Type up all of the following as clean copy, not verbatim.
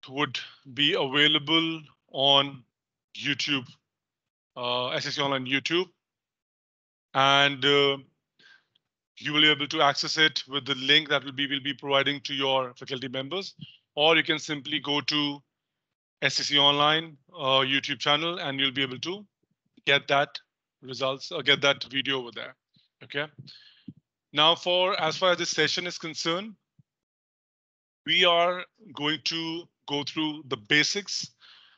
would be available on YouTube, SSC Online YouTube, and you will be able to access it with the link that will be providing to your faculty members, or you can simply go to SCC Online YouTube channel and you'll be able to get that results or get that video over there. Okay. Now, for as far as this session is concerned, we are going to go through the basics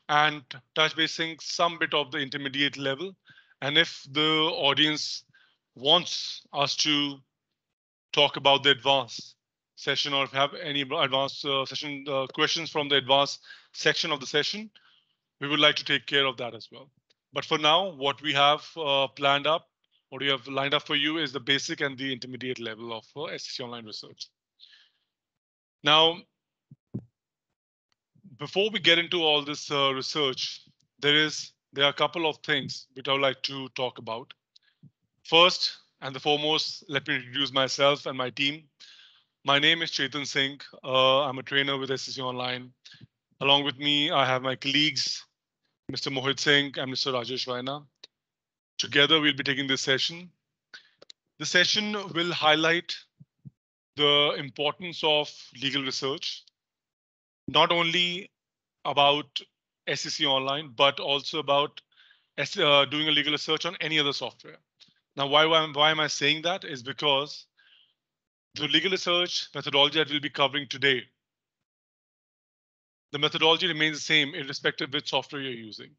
and touch basing some bit of the intermediate level. And if the audience wants us to talk about the advanced session or have any advanced session questions from the advanced section of the session, we would like to take care of that as well. But for now, what we have planned up, what we have lined up for you is the basic and the intermediate level of SCC Online research. Now, before we get into all this research, there are a couple of things which I would like to talk about. First and the foremost, let me introduce myself and my team. My name is Chetan Singh. I'm a trainer with SCC Online. Along with me, I have my colleagues, Mr. Mohit Singh and Mr. Rajesh Vaina. Together, we'll be taking this session. The session will highlight the importance of legal research, not only about SCC Online, but also about doing a legal research on any other software. Now, why am I saying that is because the legal research methodology that we'll be covering today, the methodology remains the same irrespective of which software you're using.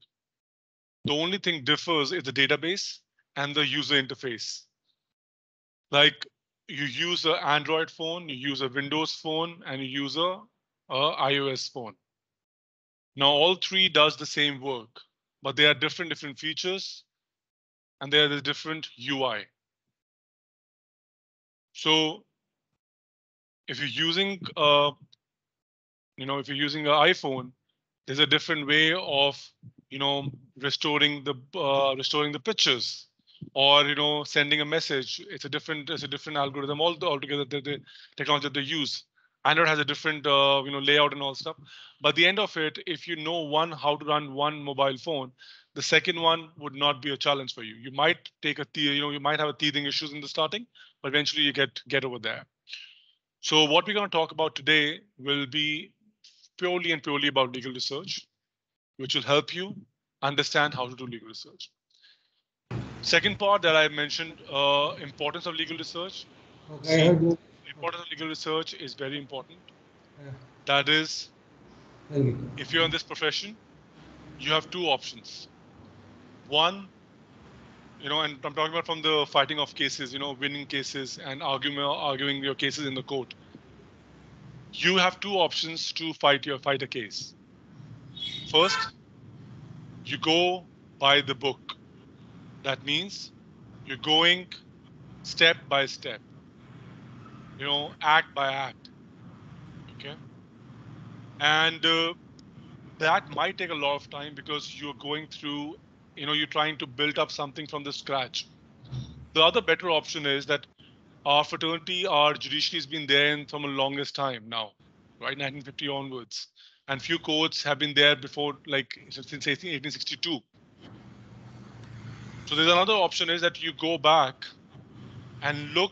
The only thing differs is the database and the user interface. Like you use an Android phone, you use a Windows phone, and you use a iOS phone. Now all three does the same work, but they are different features, and they are the different UI. So if you're using if you're using an iPhone, there's a different way of restoring the pictures, or sending a message. It's a different algorithm altogether, the technology that they use. Android has a different layout and all stuff. But the end of it, if you know how to run one mobile phone, the second one would not be a challenge for you. You might take you might have a teething issues in the starting, but eventually you get over there. So what we're going to talk about today will be purely about legal research, which will help you understand how to do legal research. Second part that I mentioned, importance of legal research. Okay, See, the importance of legal research is very important. Yeah. That is, Thank you. if you're in this profession, you have two options. One, and I'm talking about from the fighting of cases, winning cases and arguing your cases in the court. You have two options to fight a case. First, you go by the book. That means you're going step by step, act by act. Okay. And that might take a lot of time because you're going through, you're trying to build up something from the scratch. The other better option is that our fraternity, our judiciary has been there from the longest time now, right? 1950 onwards. And few courts have been there before, like since 1862. So there's another option is that you go back and look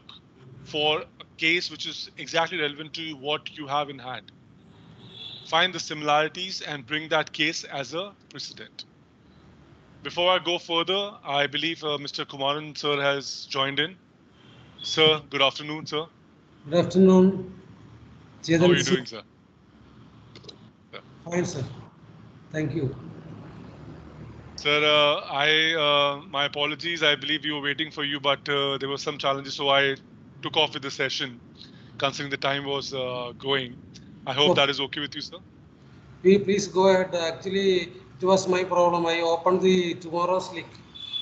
for a case which is exactly relevant to what you have in hand. Find the similarities and bring that case as a precedent. Before I go further, I believe Mr. Kumaran sir has joined in. Sir, good afternoon, sir. Good afternoon. How are you doing, sir? Fine, sir. Thank you. Sir, my apologies. I believe we were waiting for you, but there were some challenges, so I took off with the session, considering the time was going. I hope that is okay with you, sir. Please go ahead. Actually, it was my problem. I opened the tomorrow's link,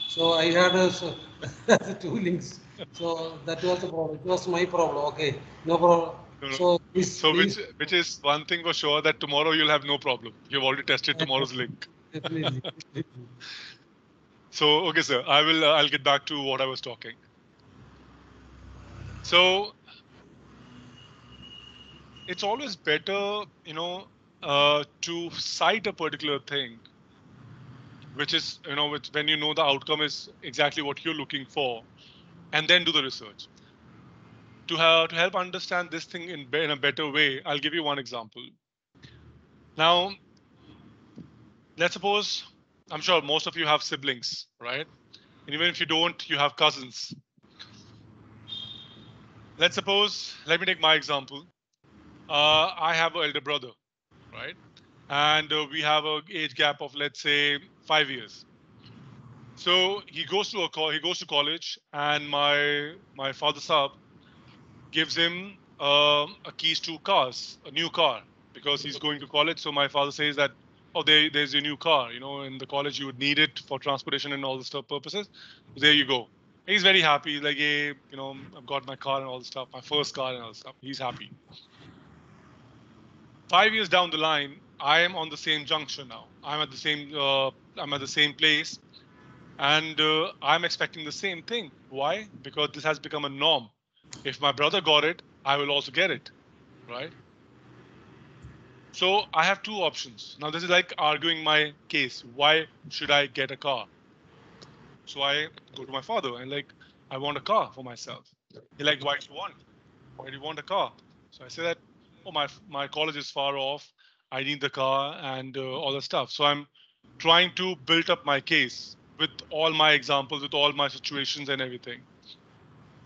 so I had two links. So that was the problem. It was my problem. Okay, no problem. So please. Which is one thing for sure, that tomorrow you'll have no problem. You've already tested tomorrow's link. Definitely. So, okay, sir, I'll get back to what I was talking. So it's always better, to cite a particular thing, which is, which when you know the outcome is exactly what you're looking for, and then do the research. To help understand this thing in a better way, I'll give you one example. Now, let's suppose, I'm sure most of you have siblings, right? And even if you don't, you have cousins. Let's suppose, let me take my example. I have an elder brother, right? And we have an age gap of, let's say, 5 years. So he goes to college, and my father Saab gives him a keys to cars, a new car, because he's going to college. So my father says that, oh, there's a new car. In the college you would need it for transportation and all the stuff purposes. There you go. He's very happy. He's like, hey, I've got my car and all the stuff, my first car and all the stuff. He's happy. 5 years down the line, I am on the same junction now. I'm at the same place, and I'm expecting the same thing. Why? Because this has become a norm. If my brother got it, I will also get it, right? So I have two options. Now this is like arguing my case. Why should I get a car? So I go to my father and like, I want a car for myself. He like, why do you want? Why do you want a car? So I say that, oh, my college is far off. I need the car and all the stuff. So I'm trying to build up my case with all my examples, with all my situations and everything.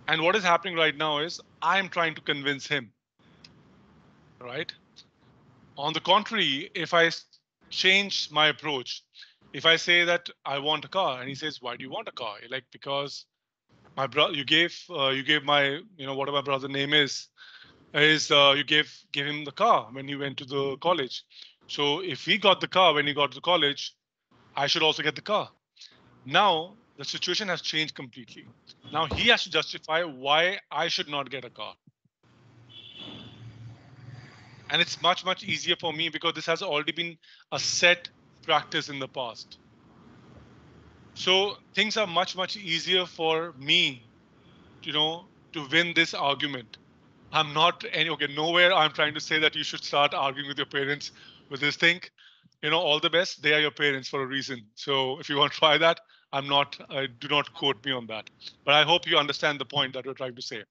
And what is happening right now is I'm trying to convince him, right? On the contrary, if I change my approach, if I say that I want a car, and he says, "Why do you want a car?" You're like, because my brother, you gave my, whatever my brother's name is you gave him the car when he went to the college. So if he got the car when he got to college, I should also get the car. Now the situation has changed completely. Now he has to justify why I should not get a car. And it's much, much easier for me because this has already been a set practice in the past. So things are much, much easier for me, to win this argument. I'm not nowhere I'm trying to say that you should start arguing with your parents with this thing. All the best. They are your parents for a reason. So if you want to try that, do not quote me on that. But I hope you understand the point that we're trying to say.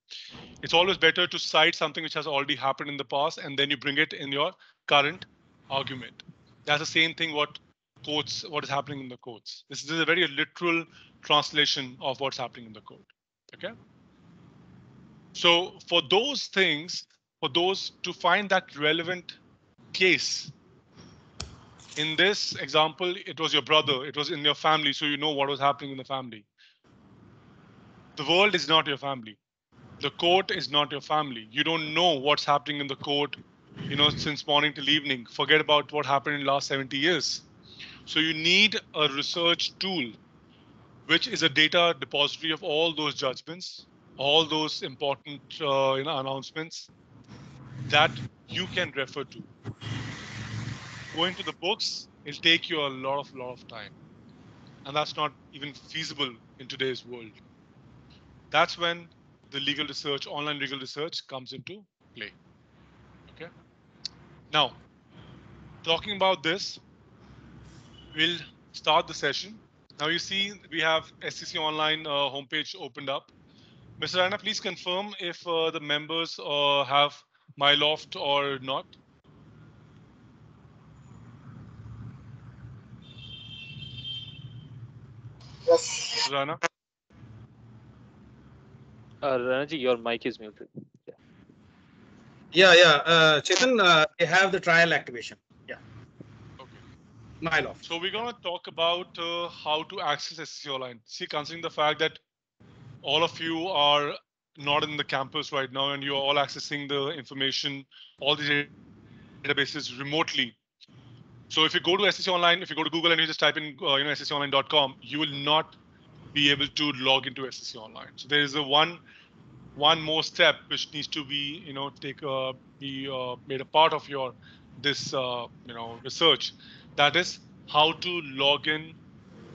It's always better to cite something which has already happened in the past and then you bring it in your current argument. That's the same thing what is happening in the codes. This is a very literal translation of what's happening in the code. Okay. So for those things, for those to find that relevant case, in this example, it was your brother, it was in your family, so you know what was happening in the family. The world is not your family. The court is not your family. You don't know what's happening in the court, since morning till evening. Forget about what happened in the last 70 years. So you need a research tool, which is a data depository of all those judgments, all those important announcements that you can refer to. Going to the books, it'll take you a lot of time. And that's not even feasible in today's world. That's when the legal research, online legal research comes into play. Okay. Now, talking about this, we'll start the session. Now you see we have SCC Online homepage opened up. Mr. Rana, please confirm if the members have MyLoft or not. Yes. Rana? Ranaji, your mic is muted. Yeah. Chetan, they have the trial activation. Yeah. Okay. MyLoft. So we're going to talk about how to access SCC Online. See, considering the fact that all of you are not in the campus right now and you're all accessing the information, all these databases remotely. So if you go to SCC Online, if you go to Google and you just type in scconline.com, you will not be able to log into SCC Online. So there is a one more step which needs to be made a part of your this research. That is how to log in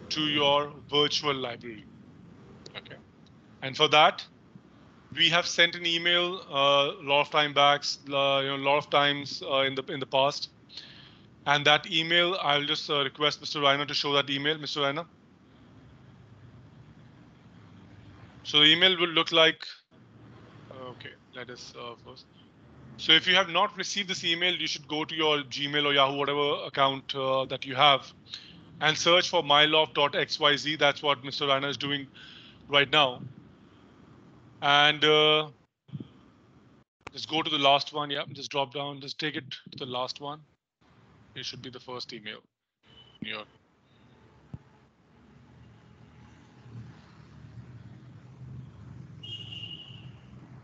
to your virtual library. Okay, and for that we have sent an email a lot of time back, a lot of times in the past. And that email, I'll just request Mr. Raina to show that email. Mr. Raina. So the email will look like, okay, let us first. So if you have not received this email, you should go to your Gmail or Yahoo, whatever account that you have, and search for myloft.xyz. That's what Mr. Raina is doing right now. And just go to the last one. Yeah, just drop down, just take it to the last one. It should be the first email. Yeah.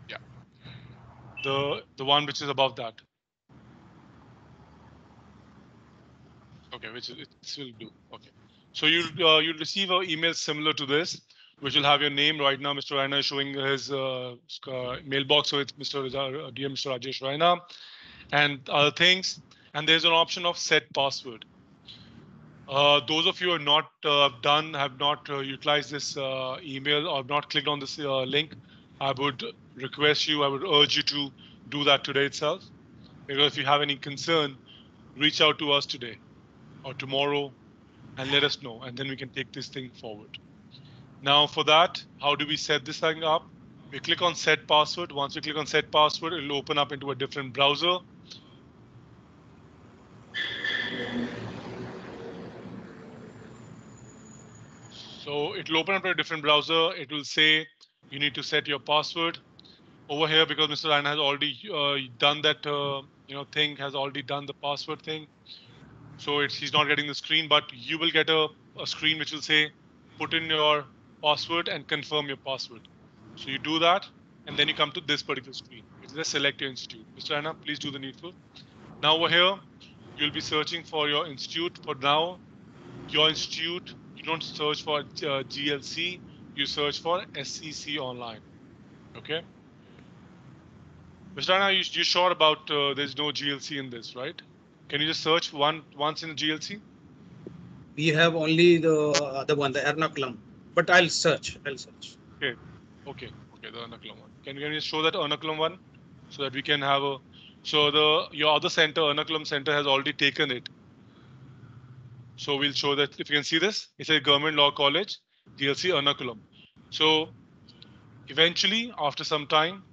Yeah. The one which is above that. Okay, which it will do. Okay. So you'll receive an email similar to this, which will have your name. Right now, Mr. Raina is showing his mailbox, so it's dear Mr. Rajesh Raina, and other things. And there's an option of set password. Those of you who are not have not utilized this email or not clicked on this link, I would request you, I would urge you to do that today itself. Because if you have any concern, reach out to us today or tomorrow and let us know, and then we can take this thing forward. Now for that, how do we set this thing up? We click on set password. Once we click on set password, it will open up into a different browser. So it will open up to a different browser. It will say you need to set your password over here because Mr. Raina has already done that thing, has already done the password thing. So he's not getting the screen, but you will get a screen which will say put in your password and confirm your password. So you do that, and then you come to this particular screen. It says select your institute. Mr. Raina, please do the needful. Now over here, you'll be searching for your institute. For now, your institute, you don't search for GLC, you search for SCC online. Okay. Mr. Raina, you sure about there's no GLC in this, right? Can you just search once in the GLC? We have only the other one, the Ernakulam, but I'll search. Okay, the Ernakulam one. Can you show that Ernakulam one so that we can have a, so your other center, Ernakulam center, has already taken it. So we'll show that. If you can see this, it's a Government Law College, GLC Ernakulam. So eventually, after some time,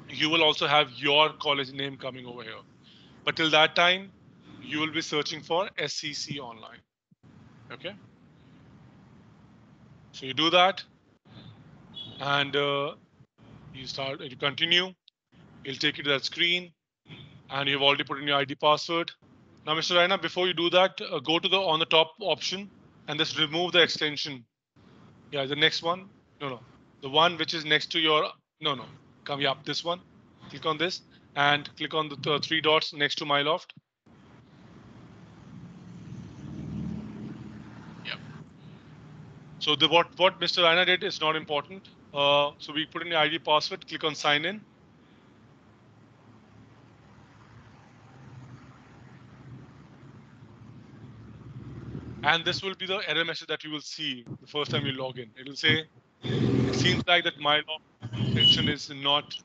you will also have your college name coming over here. But till that time, you will be searching for SCC online. Okay. So you do that, and you continue. It'll take you to that screen, and you've already put in your ID password. Now, Mr. Raina, before you do that, go to the on the top option and just remove the extension. Yeah, the next one. No, the one which is next to your. No. Come up this one. Click on this and click on the three dots next to MyLoft. Yeah. So what Mr. Raina did is not important. So we put in the ID password. Click on sign in. And this will be the error message that you will see the first time you log in. It will say, it seems like that MyLoft extension is not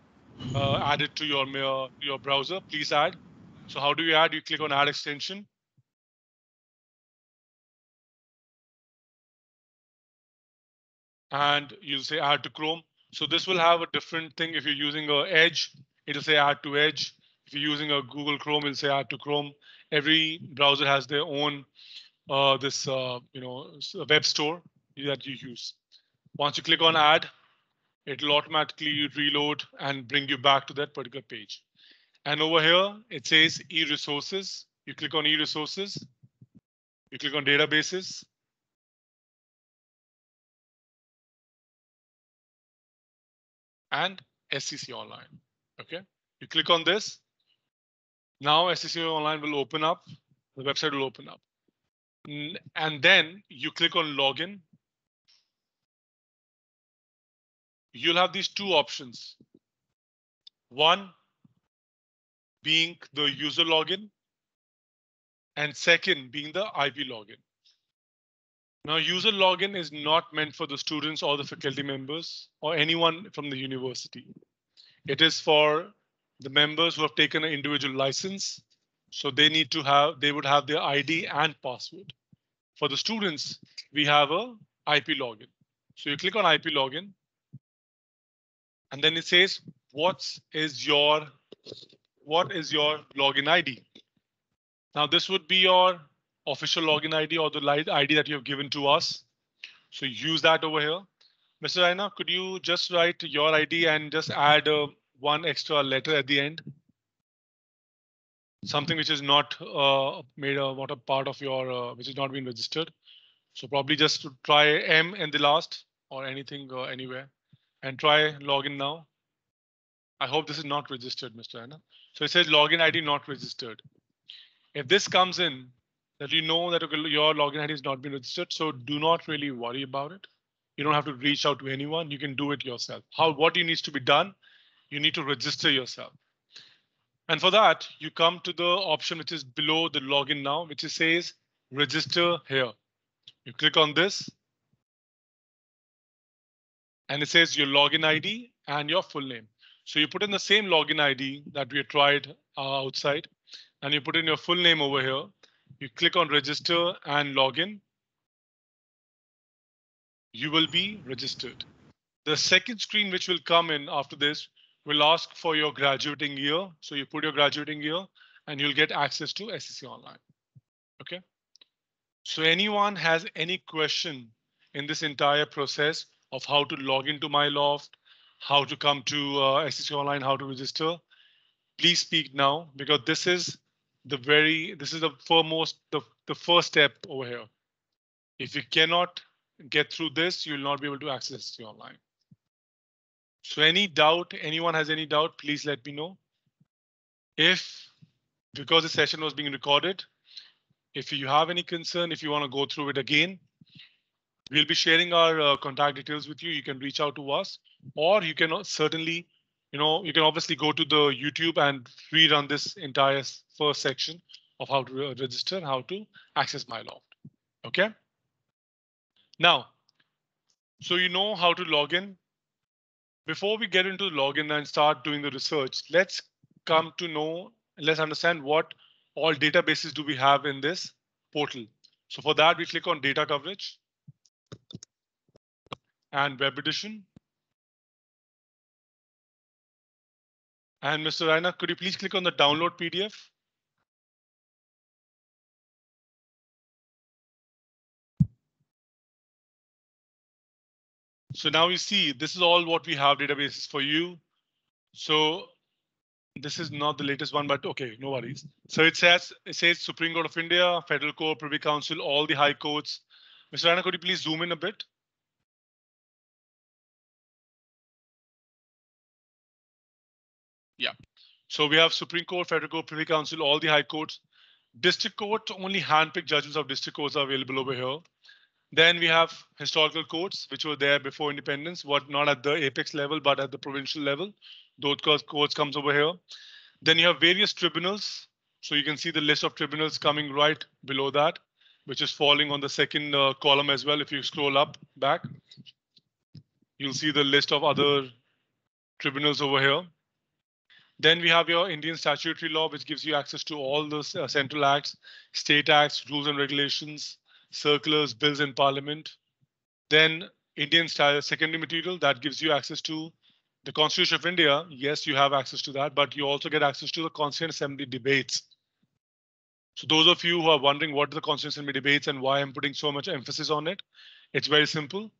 added to your browser. Please add. So how do you add? You click on add extension. And you'll say add to Chrome. So this will have a different thing. If you're using Edge, it'll say add to Edge. If you're using a Google Chrome, it'll say add to Chrome. Every browser has their own web store that you use. Once you click on add, it'll automatically reload and bring you back to that particular page. And over here, it says e-resources. You click on e-resources. You click on databases. And SCC Online. Okay. You click on this. Now SCC Online will open up. The website will open up. And then you click on login. You'll have these two options. One being the user login, and second being the IP login. Now, user login is not meant for the students or the faculty members or anyone from the university. It is for the members who have taken an individual license. So they would have their ID and password. For the students, we have a IP login. So you click on IP login, and then it says, what is your login ID? Now this would be your official login ID or the ID that you have given to us. So use that over here. Mr. Raina, could you just write your ID and just add one extra letter at the end? Something which is not made what a part of your, which is not been registered. So probably just try M in the last or anything anywhere and try login now. I hope this is not registered, Mr. Raina. So it says login ID not registered. If this comes in, that you know that your login ID has not been registered, so do not really worry about it. You don't have to reach out to anyone. You can do it yourself. What needs to be done? You need to register yourself. And for that, you come to the option which is below the login now, which says register here. You click on this. And it says your login ID and your full name. So you put in the same login ID that we tried outside, and you put in your full name over here. You click on register and login. You will be registered. The second screen which will come in after this will ask for your graduating year. So you put your graduating year and you'll get access to SCC Online. Okay. So anyone has any question in this entire process of how to log into MyLoft, how to come to SCC Online, how to register, please speak now, because this is the foremost, the first step over here. If you cannot get through this, you will not be able to access SCC Online. So any doubt, anyone has any doubt, please let me know. Because the session was being recorded, if you have any concern, if you want to go through it again, we'll be sharing our contact details with you. You can reach out to us, or you can certainly, you can obviously go to the YouTube and rerun this entire first section of how to register, how to access MyLoft. Okay. Now, so you know how to log in. Before we get into login and start doing the research, let's understand what all databases do we have in this portal. So for that, we click on data coverage and web edition. And Mr. Raina, could you please click on the download PDF? So now you see, this is all what we have databases for you. So this is not the latest one, but okay, no worries. So it says Supreme Court of India, Federal Court, Privy Council, all the high courts. Mr. Raina, could you please zoom in a bit? Yeah. So we have Supreme Court, Federal Court, Privy Council, all the high courts. District court, only handpicked judges of district courts are available over here. Then we have historical courts, which were there before independence, not at the apex level, but at the provincial level. Those courts comes over here. Then you have various tribunals. So you can see the list of tribunals coming right below that, which is falling on the second column as well. If you scroll up back, you'll see the list of other tribunals over here. Then we have your Indian statutory law, which gives you access to all the central acts, state acts, rules and regulations, circulars, bills in parliament. Then Indian secondary material that gives you access to the Constitution of India. Yes, you have access to that, but you also get access to the Constituent Assembly debates. So those of you who are wondering what are the Constituent Assembly debates and why I'm putting so much emphasis on it, it's very simple.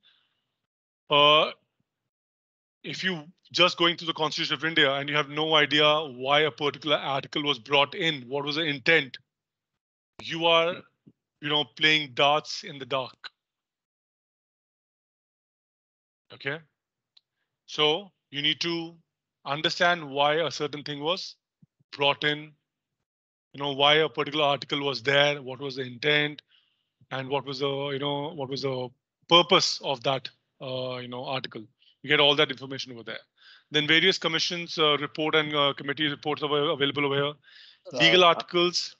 If you just going through the Constitution of India and you have no idea why a particular article was brought in, what was the intent, you are, playing darts in the dark. Okay. So you need to understand why a certain thing was brought in, why a particular article was there, what was the intent, and what was the purpose of that, article. You get all that information over there. Then various commissions report and committee reports are available over here. Legal articles.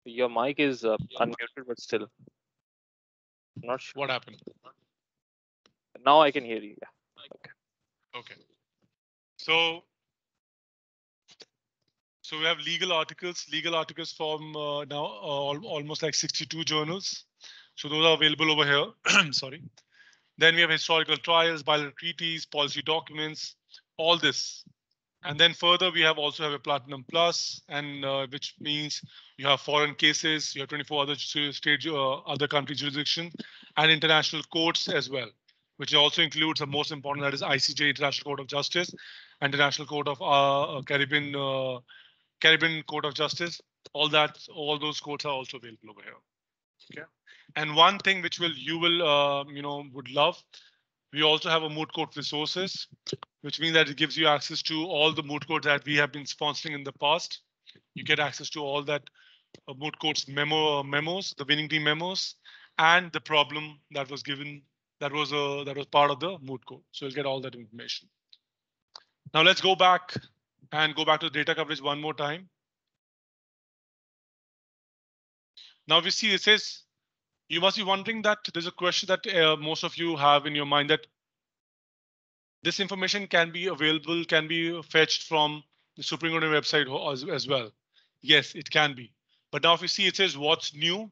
Your mic is unmuted, but still. I'm not sure. What happened? Now I can hear you. Yeah. Okay. So So we have legal articles. Legal articles from now almost like 62 journals. So those are available over here. Sorry. Then we have historical trials, bilateral treaties, policy documents, all this. And then further, we have also have a Platinum Plus, and which means you have foreign cases, you have 24 other state, other country jurisdiction, and international courts as well, which also includes the most important, that is ICJ, International Court of Justice, and International Court of Caribbean Court of Justice. All those courts are also available over here. Okay. And one thing which you will would love, we also have a moot court resources, which means that it gives you access to all the moot courts that we have been sponsoring in the past. You get access to all that moot courts memos, the winning team memos, and the problem that was given, that was part of the moot court. So you'll get all that information. Now let's go back to the data coverage one more time. Now we see it says, you must be wondering that there's a question that most of you have in your mind, that this information can be available, can be fetched from the Supreme Court website as well. Yes, it can be. But now if you see, it says what's new.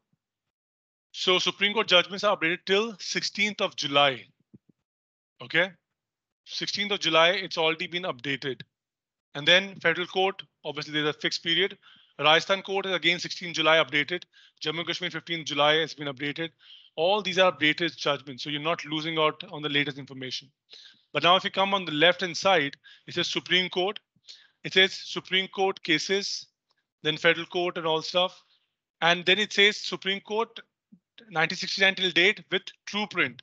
So Supreme Court judgments are updated till 16th of July. Okay. 16th of July, it's already been updated. And then federal court, obviously there's a fixed period. Rajasthan court is again 16th July updated. Jammu and Kashmir 15th July has been updated. All these are updated judgments, so you're not losing out on the latest information. But now if you come on the left-hand side, it says Supreme Court. It says Supreme Court cases, then federal court and all stuff. And then it says Supreme Court 1969 till date with true print.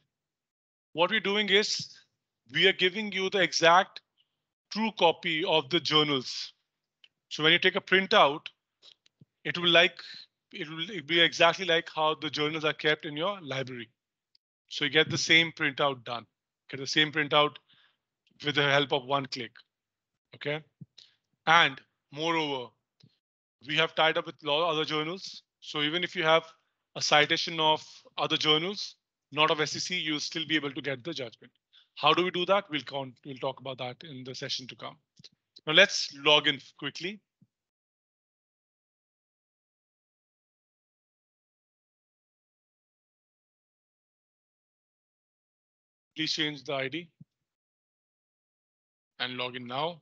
What we're doing is we are giving you the exact true copy of the journals. So when you take a printout, it will be exactly like how the journals are kept in your library. So you get the same printout done. Get the same printout with the help of one click. Okay. And moreover, we have tied up with a lot of other journals. So even if you have a citation of other journals, not of SEC, you'll still be able to get the judgment. How do we do that? We'll talk about that in the session to come. Now let's log in quickly. Please change the ID and log in now.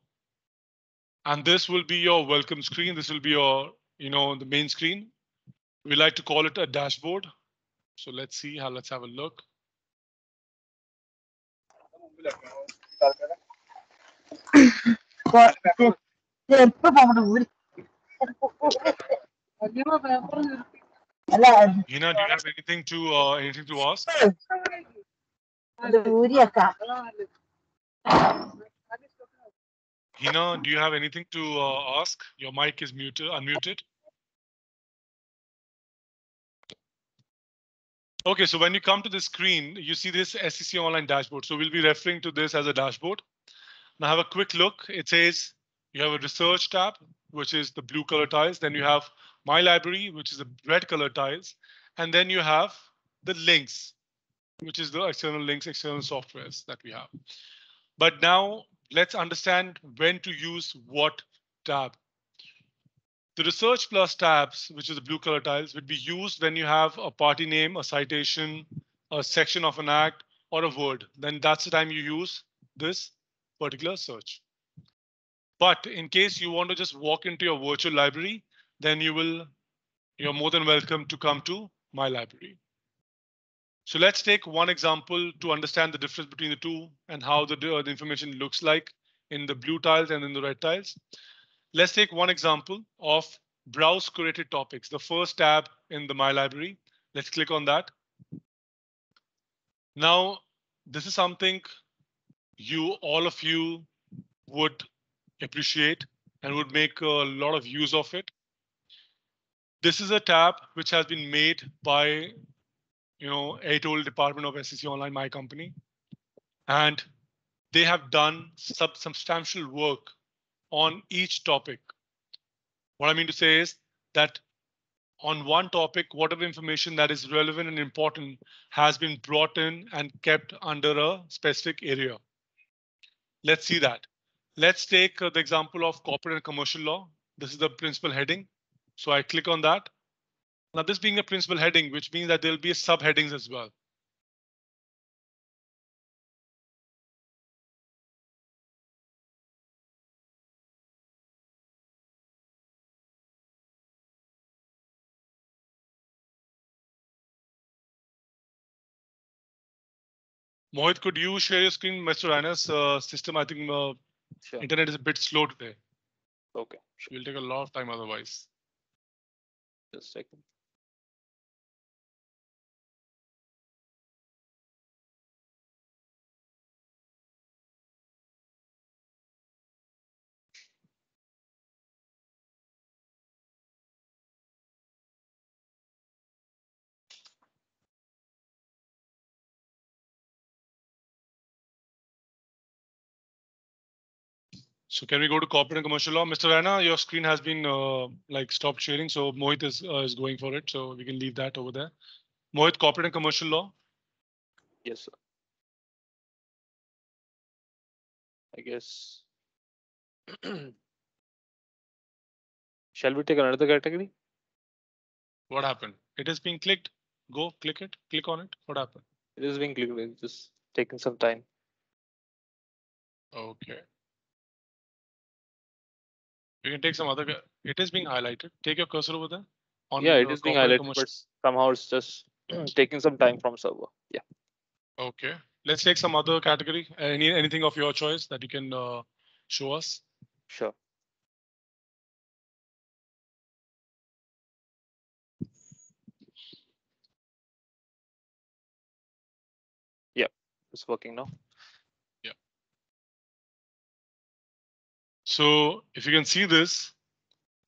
And this will be your welcome screen. This will be your, the main screen. We like to call it a dashboard. So let's see how, let's have a look. Hina, do you have anything to ask? Hina, do you have anything to ask? Your mic is unmuted. Okay, so when you come to the screen, you see this SEC Online dashboard. So we'll be referring to this as a dashboard. Now have a quick look. It says you have a research tab, which is the blue color tiles. Then you have My Library, which is the red color tiles. And then you have the links, which is the external links, external softwares that we have. But now let's understand when to use what tab. The Research Plus tabs, which is the blue color tiles, would be used when you have a party name, a citation, a section of an act, or a word. Then that's the time you use this particular search. But in case you want to just walk into your virtual library, then you're more than welcome to come to My Library. So let's take one example to understand the difference between the two and how the information looks like in the blue tiles and in the red tiles. Let's take one example of browse curated topics, the first tab in the My Library. Let's click on that. Now, this is something all of you would appreciate and would make a lot of use of it. This is a tab which has been made by ATOL Department of SEC Online, my company. And they have done substantial work on each topic. What I mean to say is that on one topic, whatever information that is relevant and important has been brought in and kept under a specific area. Let's see that. Let's take the example of corporate and commercial law. This is the principal heading. So I click on that. Now this being a principal heading, which means that there'll be subheadings as well. Mohit, could you share your screen? Mr. Raina's system, I think Sure. internet is a bit slow today. Okay. Sure. We'll take a lot of time otherwise. Just a second. So can we go to corporate and commercial law? Mr. Raina, your screen has been like stopped sharing. So Mohit is going for it. So we can leave that over there. Mohit, corporate and commercial law. Yes, sir. I guess. Shall we take another category? What happened? It is being clicked. Go click it. Click on it. What happened? It is being clicked. It's just taking some time. Okay. You can take some other. It is being highlighted. Take your cursor over there. On Yeah, it is being corporate and highlighted, commercial. but somehow it's just taking some time from server. Yeah. Okay. Let's take some other category. Anything of your choice that you can show us. Sure. Yeah, it's working now. So if you can see this,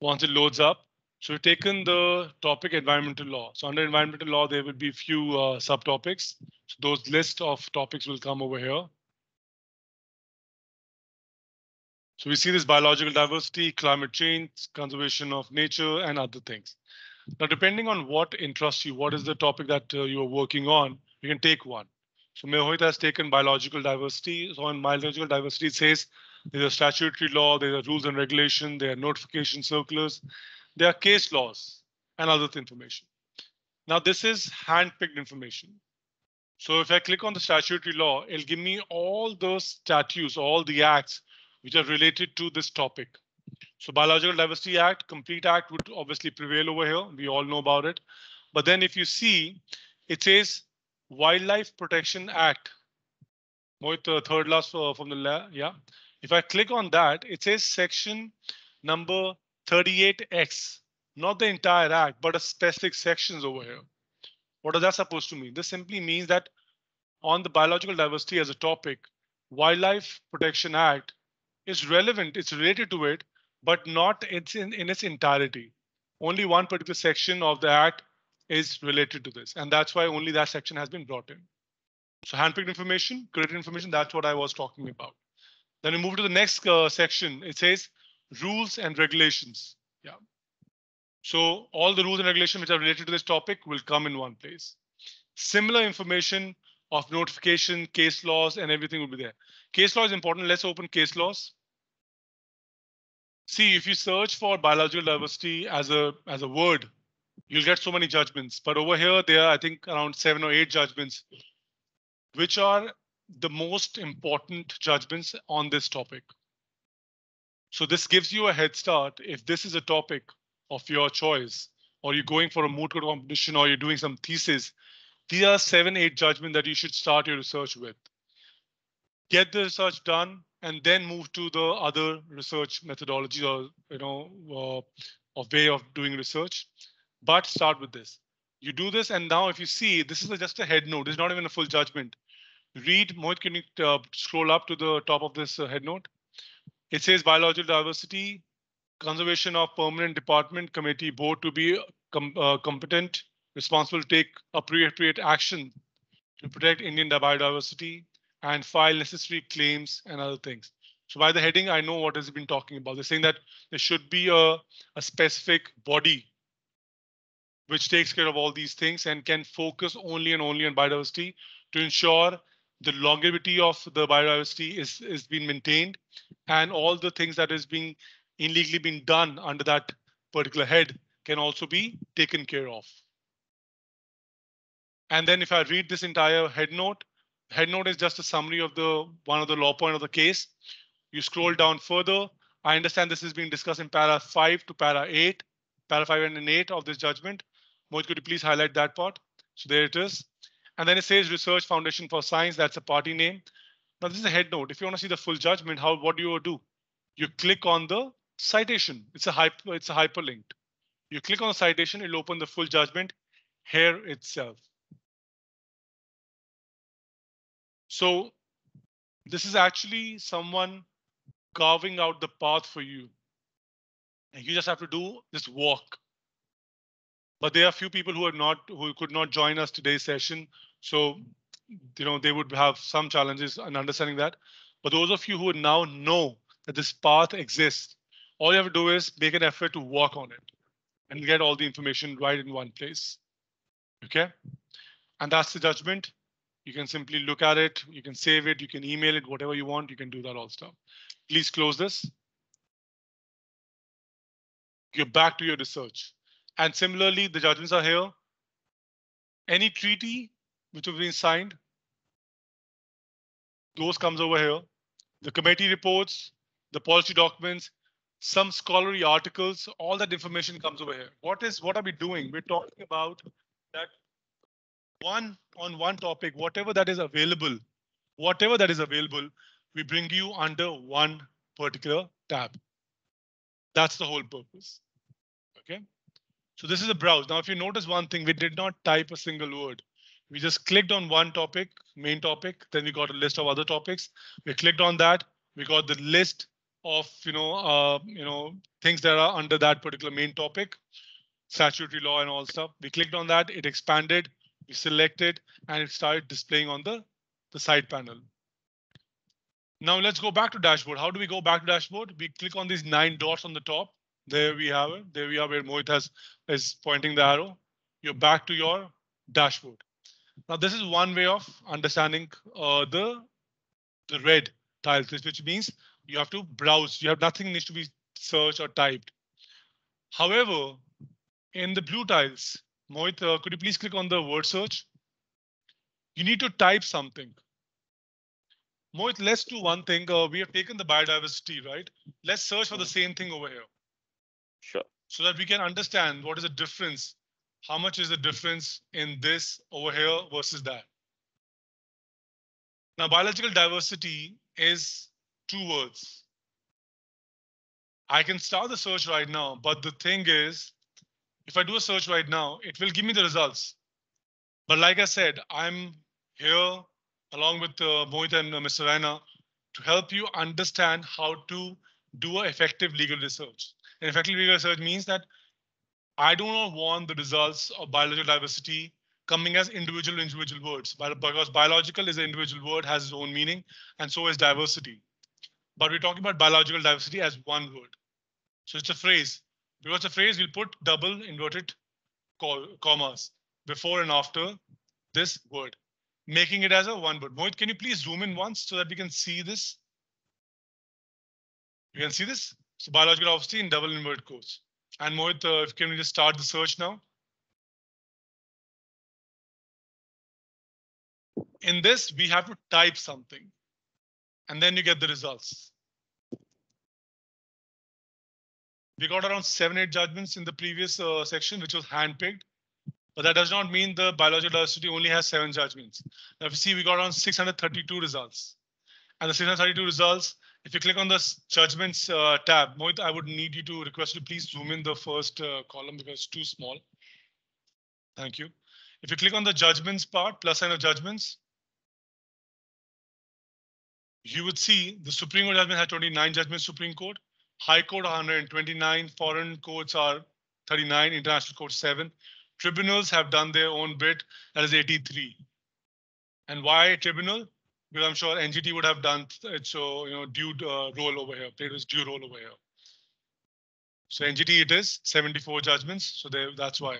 once it loads up, so we've taken the topic environmental law. So under environmental law, there will be few subtopics. So those list of topics will come over here. So we see this biological diversity, climate change, conservation of nature, and other things. Now, depending on what interests you, what is the topic that you are working on, you can take one. So Mohit has taken biological diversity. So on biological diversity, it says there's a statutory law, there are rules and regulation, there are notification circulars, there are case laws and other information. Now, this is hand-picked information. So if I click on the statutory law, it'll give me all those statutes, all the acts which are related to this topic. So Biological Diversity Act, Complete Act would obviously prevail over here. We all know about it. But then if you see, it says Wildlife Protection Act. Mohit, third last from the left, yeah. If I click on that, it says section number 38X, not the entire act, but a specific sections over here. What is that supposed to mean? This simply means that on the biological diversity as a topic, Wildlife Protection Act is relevant, it's related to it, but not in its entirety. Only one particular section of the act is related to this, and that's why only that section has been brought in. So handpicked information, created information, that's what I was talking about. Then we move to the next section. It says rules and regulations. Yeah. So all the rules and regulations which are related to this topic will come in one place. Similar information of notification, case laws, and everything will be there. Case law is important. Let's open case laws. See, if you search for biological diversity as a word, you'll get so many judgments. But over here, there are, I think, around 7 or 8 judgments, which are the most important judgments on this topic. So this gives you a head start if this is a topic of your choice, or you're going for a moot court competition, or you're doing some thesis. These are 7, 8 judgments that you should start your research with. Get the research done, and then move to the other research methodology or a way of doing research. But start with this. You do this, and now if you see, this is just a head note. It's not even a full judgment. Read, Mohit, can you scroll up to the top of this head note? It says biological diversity, conservation of permanent department committee board to be competent, responsible to take appropriate action to protect Indian biodiversity and file necessary claims and other things. So by the heading, I know what has been talking about. They're saying that there should be a specific body which takes care of all these things and can focus only and only on biodiversity to ensure the longevity of the biodiversity is being maintained, and all the things that is being illegally been done under that particular head can also be taken care of. And then if I read this entire head note is just a summary of one of the law point of the case. You scroll down further. I understand this is being discussed in para 5 to para 8, para 5 and 8 of this judgment. Mohit, could you please highlight that part? So there it is. And then it says Research Foundation for Science. That's a party name. Now this is a head note. If you want to see the full judgment, what do you do? You click on the citation. It's a hyperlinked. You click on the citation, it'll open the full judgment here itself. So this is actually someone carving out the path for you. And you just have to do this walk. But there are a few people who could not join us today's session. So, they would have some challenges in understanding that. But those of you who now know that this path exists, all you have to do is make an effort to walk on it and get all the information right in one place. Okay. And that's the judgment. You can simply look at it. You can save it. You can email it, whatever you want. You can do that all stuff. Please close this. You're back to your research. And similarly, the judgments are here. Any treaty which has been signed, those comes over here. The committee reports, the policy documents, some scholarly articles, all that information comes over here. What are we doing? We're talking about that on one topic, whatever that is available, we bring you under one particular tab. That's the whole purpose. Okay. So this is a browse. Now, if you notice one thing, we did not type a single word. We just clicked on one topic, main topic. Then we got a list of other topics. We clicked on that. We got the list of, things that are under that particular main topic, statutory law and all stuff. We clicked on that. It expanded. We selected and it started displaying on the side panel. Now let's go back to dashboard. How do we go back to dashboard? We click on these 9 dots on the top. There we have it. There we are where Mohit is pointing the arrow. You're back to your dashboard. Now this is one way of understanding the red tiles, which means you have to browse. Nothing needs to be searched or typed. However, in the blue tiles, Mohit, could you please click on the word search? You need to type something. Mohit, let's do one thing. We have taken the biodiversity, right? Let's search for the same thing over here. Sure. So that we can understand what is the difference. How much is the difference in this over here versus that? Now, biological diversity is 2 words. I can start the search right now, but the thing is, if I do a search right now, it will give me the results. But like I said, I'm here along with Mohit and Mr. Raina to help you understand how to do an effective legal research. And effective legal research means that I do not want the results of biological diversity coming as individual words, because biological is an individual word, has its own meaning, and so is diversity. But we're talking about biological diversity as one word. So it's a phrase. Because it's a phrase, we'll put double inverted commas before and after this word, making it as a one word. Mohit, can you please zoom in once so that we can see this? You can see this? So biological diversity in double inverted quotes. And Mohit, can we just start the search now? In this, we have to type something and then you get the results. We got around 7-8 judgments in the previous section, which was handpicked. But that does not mean the biological diversity only has 7 judgments. Now, if you see, we got around 632 results. And the 632 results, if you click on the judgments tab, Mohit, I would need you to request you to please zoom in the first column because it's too small. Thank you. If you click on the judgments part, plus sign of judgments, you would see the Supreme Court judgment has 29 judgments, Supreme Court, High Court 129, foreign courts are 39, international court 7. Tribunals have done their own bit, that is 83. And why tribunal? Because I'm sure NGT would have done it, so due role over here, played its due role over here. So NGT it is 74 judgments, so that's why.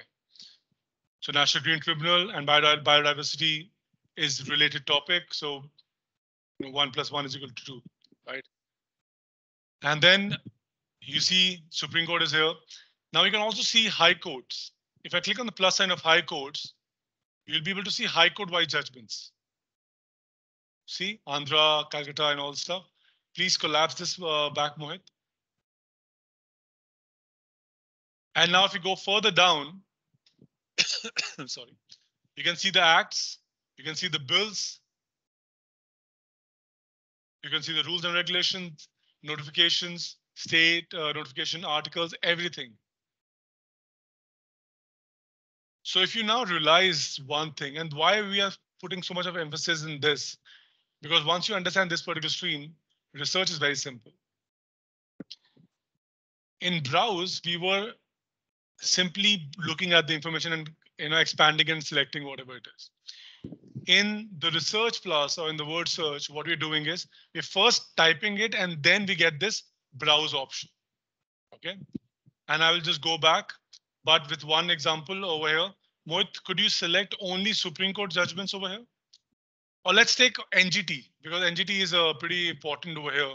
So National Green Tribunal and biodiversity is related topic, so 1 + 1 = 2, right? And then You see Supreme Court is here. Now you can also see high courts. If I click on the plus sign of high courts, you'll be able to see high court wide judgments. See Andhra, Calcutta and all stuff. Please collapse this back, Mohit. And now if you go further down, sorry, you can see the acts, you can see the bills, you can see the rules and regulations, notifications, state notification articles, everything. So if you now realize one thing, and why we are putting so much of emphasis in this, because once you understand this particular stream, research is very simple. In browse, we were simply looking at the information and expanding and selecting whatever it is. In the research plus or in the word search, what we're doing is we're first typing it and then we get this browse option. Okay. And I will just go back, but with one example over here. Mohit, could you select only Supreme Court judgments over here? Or let's take NGT, because NGT is pretty important over here.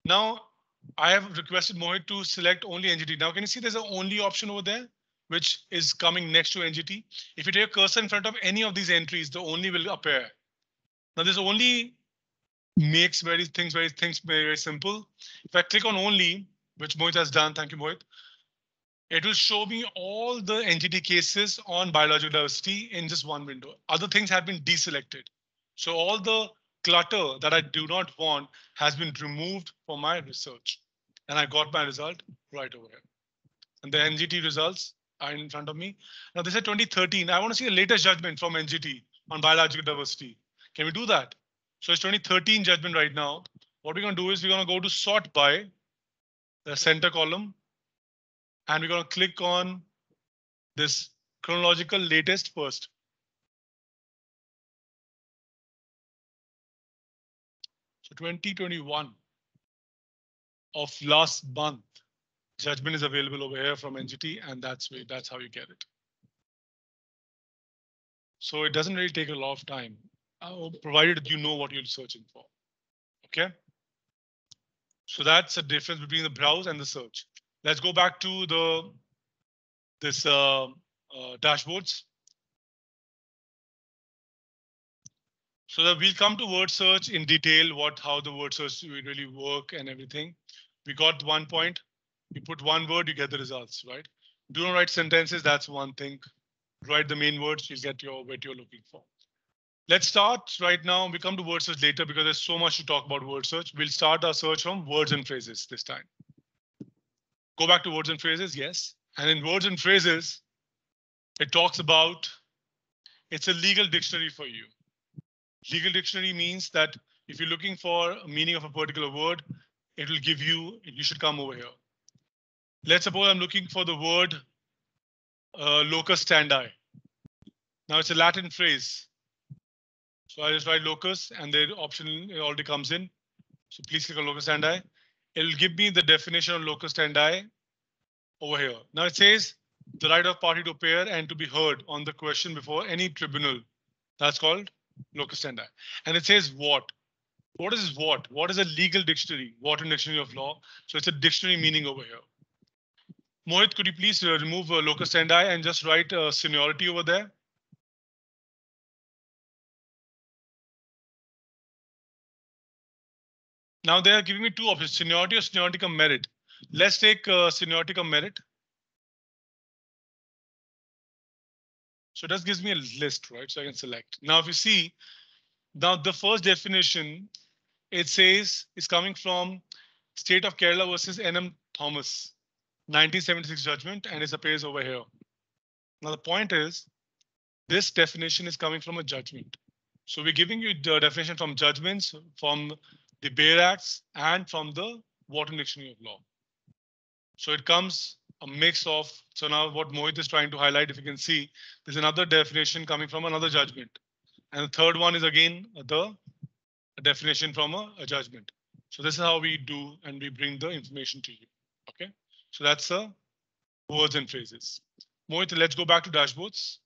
Now, I have requested Mohit to select only NGT. Now, can you see there's an only option over there, which is coming next to NGT? If you take a cursor in front of any of these entries, the only will appear. Now, this only makes things very simple. If I click on only, which Mohit has done, thank you, Mohit, it will show me all the NGT cases on biological diversity in just one window. Other things have been deselected. So all the clutter that I do not want has been removed from my research. And I got my result right over here. And the NGT results are in front of me. Now this is 2013. I want to see the latest judgment from NGT on biological diversity. Can we do that? So it's 2013 judgment right now. What we're going to do is we're going to go to sort by the center column. And we're going to click on this chronological latest first. So 2021 of last month judgment is available over here from NGT, and that's how you get it. So it doesn't really take a lot of time, provided you know what you're searching for. Okay. So that's the difference between the browse and the search. Let's go back to this dashboards. So that we'll come to word search in detail, how the word search will really work and everything. We got 1 point. You put one word, you get the results, right? Do not write sentences, that's one thing. Write the main words, you get what you're looking for. Let's start right now. We come to word search later because there's so much to talk about word search. We'll start our search from words and phrases this time. Go back to words and phrases, yes. And in words and phrases, it talks about, it's a legal dictionary for you. Legal dictionary means that if you're looking for a meaning of a particular word, it will give you should come over here. Let's suppose I'm looking for the word locus standi. Now it's a Latin phrase. So I just write locus and the option already comes in. So please click on locus standi. It will give me the definition of locus standi over here. Now it says the right of party to appear and to be heard on the question before any tribunal. That's called locus standi. And it says what? What is what? What is a legal dictionary? What in dictionary of law? So it's a dictionary meaning over here. Mohit, could you please remove locus standi and just write seniority over there? Now they are giving me two options, seniority or seniority cum merit. Let's take seniority cum merit. So that gives me a list, right? So I can select. Now if you see, now the first definition, it says is coming from State of Kerala versus N.M. Thomas, 1976 judgment, and it appears over here. Now the point is, this definition is coming from a judgment. So we're giving you the definition from judgments, from the Bayer Acts, and from the Wharton Dictionary of Law. So it comes a mix of, so now what Mohit is trying to highlight, if you can see, there's another definition coming from another judgment. And the third one is again the definition from a judgment. So this is how we do and we bring the information to you. Okay, so that's the words and phrases. Mohit, let's go back to dashboards.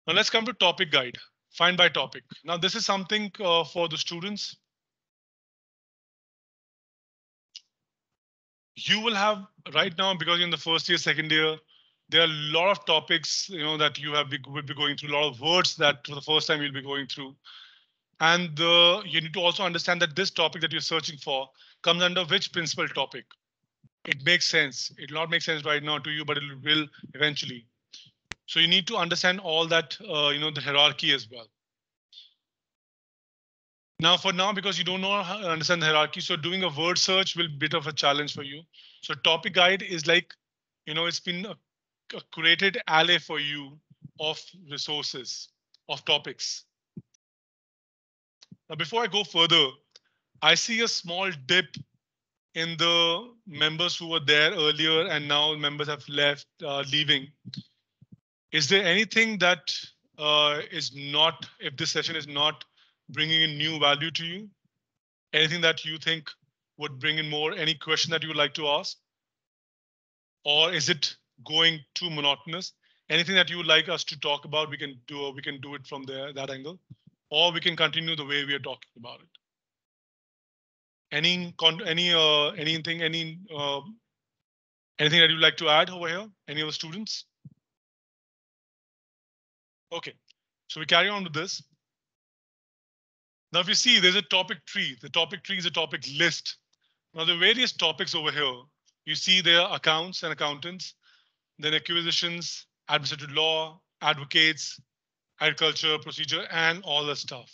Now let's come to topic guide, find by topic. Now this is something for the students. You will have right now, because you're in the first year, second year, there are a lot of topics, that you will be going through, a lot of words that for the first time you'll be going through. And you need to also understand that this topic that you're searching for comes under which principal topic. It makes sense. It will not make sense right now to you, but it will eventually. So you need to understand all that, the hierarchy as well. Now, for now, because you don't know how to understand the hierarchy, so doing a word search will be a bit of a challenge for you. So topic guide is like, it's been a curated alley for you of resources, of topics. Now, before I go further, I see a small dip in the members who were there earlier and now members have left, leaving. Is there anything that is not, if this session is not bringing in new value to you? Anything that you think would bring in more? Any question that you would like to ask? Or is it going too monotonous? Anything that you would like us to talk about, we can do it from there, that angle, or we can continue the way we are talking about it. Anything that you'd like to add over here? Any of the students? Okay, so we carry on with this. Now, if you see, there's a topic tree. The topic tree is a topic list. Now, the various topics over here, you see there are accounts and accountants, then acquisitions, administrative law, advocates, agriculture, procedure, and all the stuff.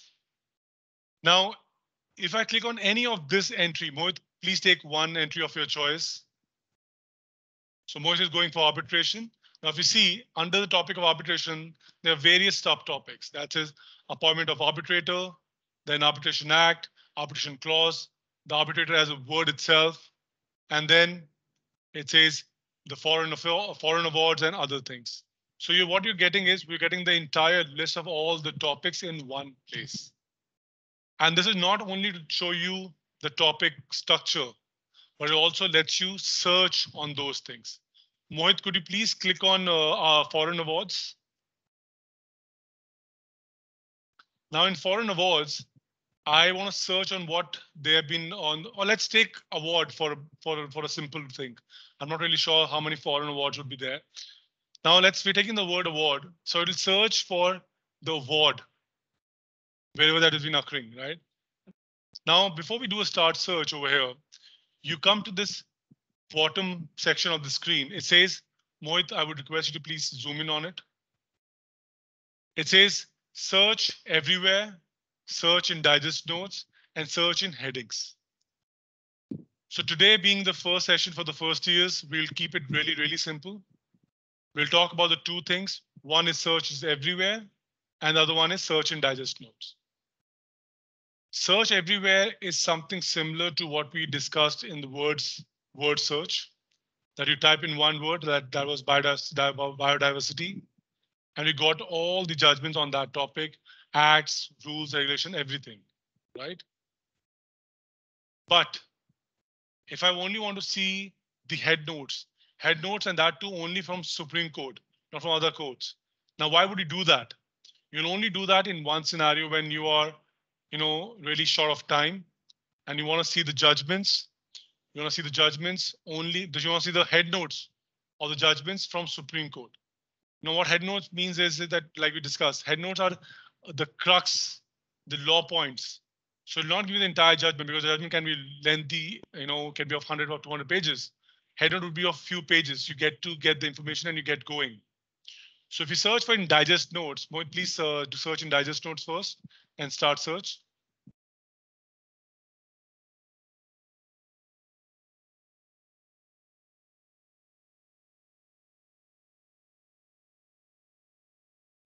Now, if I click on any of this entry, Mohit, please take one entry of your choice. So Mohit is going for arbitration. Now, if you see under the topic of arbitration, there are various subtopics. That is appointment of arbitrator, then arbitration act, arbitration clause, the arbitrator as a word itself, and then it says the foreign awards and other things. So what you're getting is we're getting the entire list of all the topics in one place. And this is not only to show you the topic structure, but it also lets you search on those things. Mohit, could you please click on our foreign awards? Now in foreign awards, I want to search on what they have been on, or let's take award for a simple thing. I'm not really sure how many foreign awards would be there. Now we're taking the word award. So it'll search for the award, wherever that has been occurring, right? Now, before we do a start search over here, you come to this bottom section of the screen. It says, Mohit, I would request you to please zoom in on it. It says search everywhere, search in digest notes, and search in headings. So today being the first session for the first years, we'll keep it really, really simple. We'll talk about the two things. One is search is everywhere, and the other one is search in digest notes. Search everywhere is something similar to what we discussed in the word search, that you type in one word that was biodiversity, and we got all the judgments on that topic, acts, rules, regulation, everything, right? But if I only want to see the head notes, and that too only from Supreme Court, not from other courts. Now, why would you do that? You'll only do that in one scenario when you are, really short of time and you want to see the judgments. You want to see the judgments only. Do you want to see the head notes of the judgments from Supreme Court? What head notes means is that, like we discussed, head notes are the crux, the law points. So it'll not give you the entire judgment because the judgment can be lengthy, can be of 100 or 200 pages. Head note would be of few pages. You get to get the information and you get going. So if you search for in digest notes, Mohit, please do search in digest notes first and start search.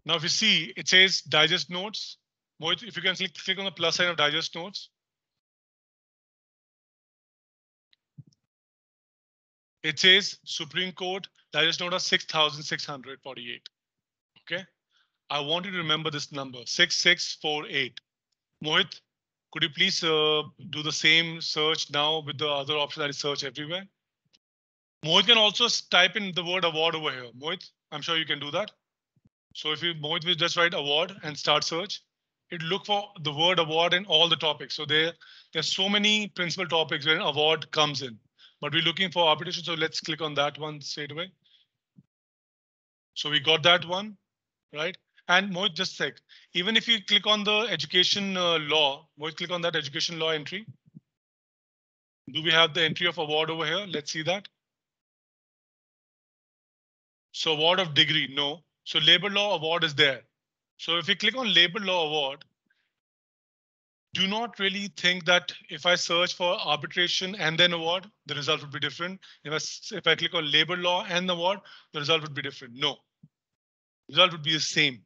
Now, if you see, it says digest notes. Mohit, if you can click on the plus sign of digest notes. It says Supreme Court digest note of 6,648. Okay. I want you to remember this number 6648. Mohit, could you please do the same search now with the other option that is search everywhere? Mohit can also type in the word award over here. Mohit, I'm sure you can do that. So if Mohit will just write award and start search, it look for the word award in all the topics. So there's so many principal topics where an award comes in. but we're looking for arbitration. So let's click on that one straight away. So we got that one, right? And Mohit, just a sec. Even if you click on the education law, Mohit, click on that education law entry. Do we have the entry of award over here? Let's see that. So award of degree, no. So labor law award is there. So if we click on labor law award, do not really think that if I search for arbitration and then award, the result would be different. If I click on labor law and award, the result would be different. No, the result would be the same.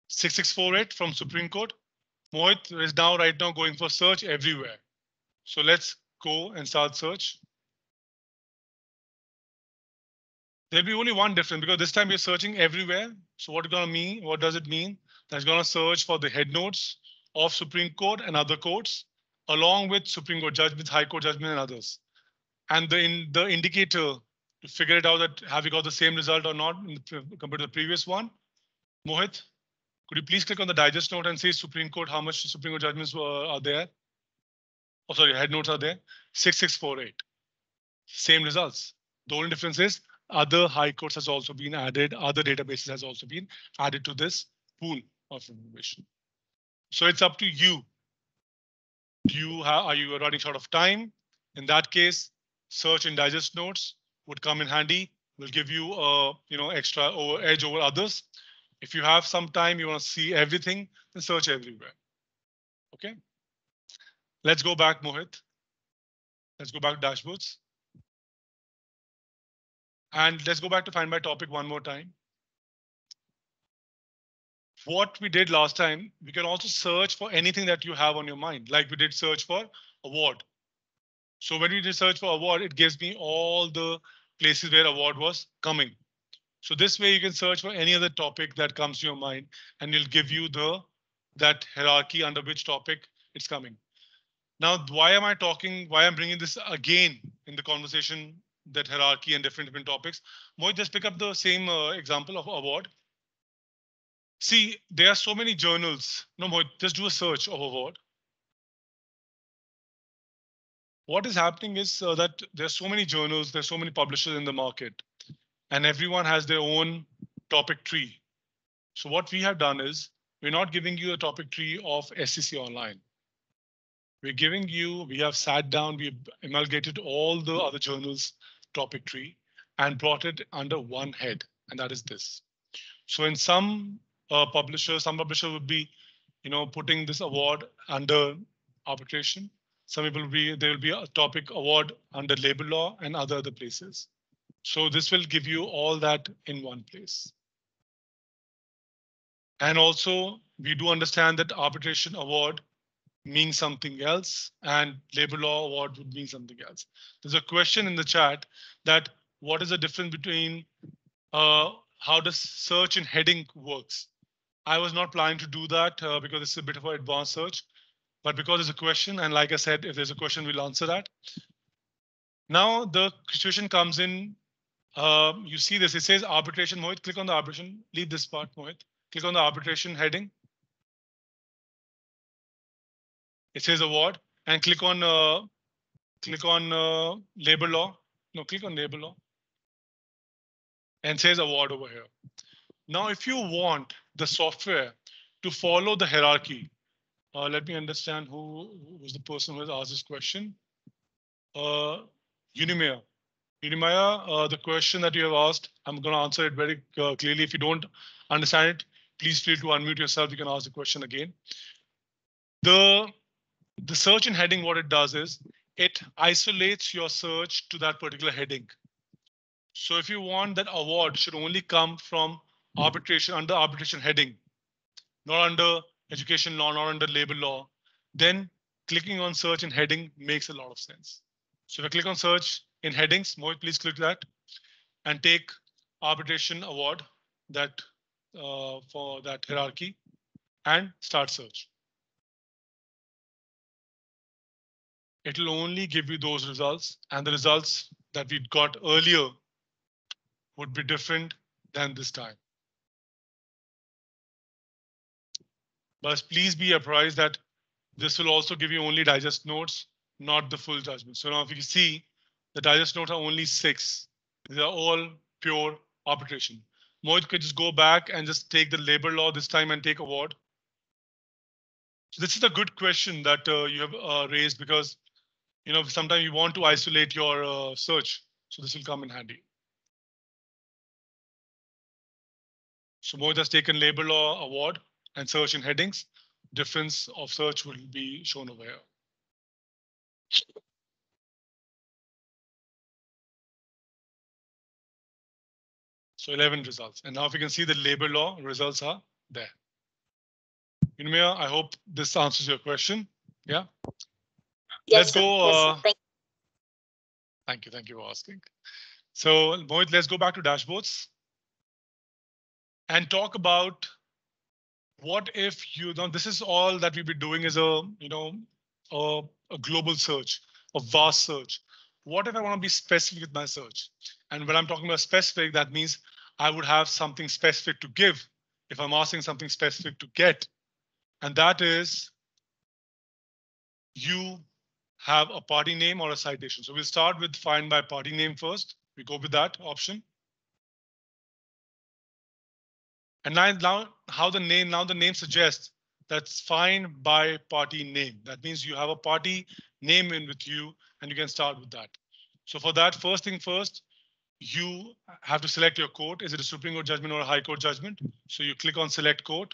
6648 from Supreme Court. Mohit is now right now going for search everywhere. So let's go and start search. There'll be only one difference because this time we're searching everywhere. So what it's gonna mean? What does it mean? That's gonna search for the head notes of Supreme Court and other courts, along with Supreme Court judgments, High Court judgment, and others. And the indicator to figure it out that have we got the same result or not compared to the previous one. Mohit, could you please click on the digest note and say Supreme Court, how much Supreme Court judgments are there? Oh, sorry, head notes are there. 6648. Same results. The only difference is other high courts has also been added. Other databases has also been added to this pool of information. So it's up to you. Are you running short of time? In that case, search and digest notes would come in handy. Will give you extra edge over others. If you have some time, you want to see everything, then search everywhere. Okay. Let's go back, Mohit. Let's go back to dashboards. And let's go back to find by topic one more time. What we did last time, we can also search for anything that you have on your mind, like we did search for award. So when we did search for award, it gives me all the places where award was coming. So this way you can search for any other topic that comes to your mind and it'll give you that hierarchy under which topic it's coming. Now, why I'm bringing this again in the conversation, that hierarchy and different topics. Mohit, just pick up the same example of award. See, there are so many journals. No, Mohit, just do a search of award. What is happening is that there's so many journals, there's so many publishers in the market, and everyone has their own topic tree. So what we have done is we're not giving you a topic tree of SCC Online. We have sat down, we've amalgamated all the other journals topic tree and brought it under one head, and that is this. So in some publishers would be, putting this award under arbitration. Some people there will be a topic award under labor law and other places. So this will give you all that in one place. And also we do understand that arbitration award means something else and labor law award would mean something else. There's a question in the chat that what is the difference between how does search and heading works? I was not planning to do that because it's a bit of an advanced search, but because there's a question, and like I said, if there's a question, we'll answer that. Now the situation comes in, you see this, it says arbitration. Mohit, click on the arbitration, leave this part, Mohit. Click on the arbitration heading. It says award and click on labor law. No, click on labor law and says award over here. Now, if you want the software to follow the hierarchy, let me understand who was the person who has asked this question. Unimaya. Unimaya, the question that you have asked, I'm going to answer it very clearly. If you don't understand it, please feel to unmute yourself. You can ask the question again. The search and heading, what it does is it isolates your search to that particular heading. So if you want that award should only come from arbitration under arbitration heading, not under education law, not under labor law, then clicking on search and heading makes a lot of sense. So if I click on search in headings, Mohit, please click that and take arbitration award that for that hierarchy and start search. It'll only give you those results, and the results that we got earlier would be different than this time. But please be apprised that this will also give you only digest notes. not the full judgment. So now if you see, the digest notes are only 6. These are all pure arbitration. Mohit could just go back and just take the labor law this time and take award. So this is a good question that you have raised, because sometimes you want to isolate your search. So this will come in handy. So Mohit has taken labor law award and search in headings. Difference of search will be shown over here. So 11 results. And now if you can see the labor law results are there. Unmeya, I hope this answers your question. Yeah. Yes, Let's go. Yes, Thank you for asking. So Mohit, let's go back to dashboards and talk about what if this is all that we'll be doing is a global search, a vast search. What if I want to be specific with my search? And when I'm talking about specific, that means I would have something specific to give if I'm asking something specific to get. And that is you have a party name or a citation. So we'll start with find by party name first. We go with that option. And now how the name suggests that's find by party name. That means you have a party name in with you and you can start with that. So for that, first thing first, you have to select your court. Is it a Supreme Court judgment or a High Court judgment? So you click on select court.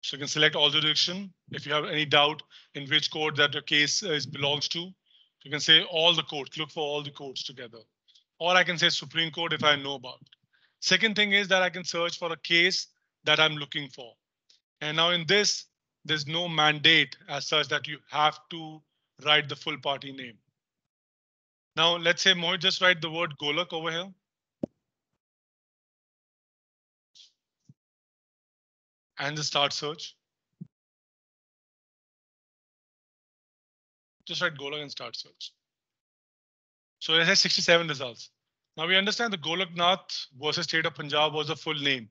So you can select all jurisdiction. If you have any doubt in which court that your case belongs to, you can say all the courts, look for all the courts together. Or I can say Supreme Court if I know about it. Second thing is that I can search for a case that I'm looking for. And now in this, there's no mandate as such that you have to write the full party name. Now, let's say Mohit just write the word Golak over here. And just start search. Just write Golak and start search. So it has 67 results. Now we understand the Golaknath versus State of Punjab was the full name.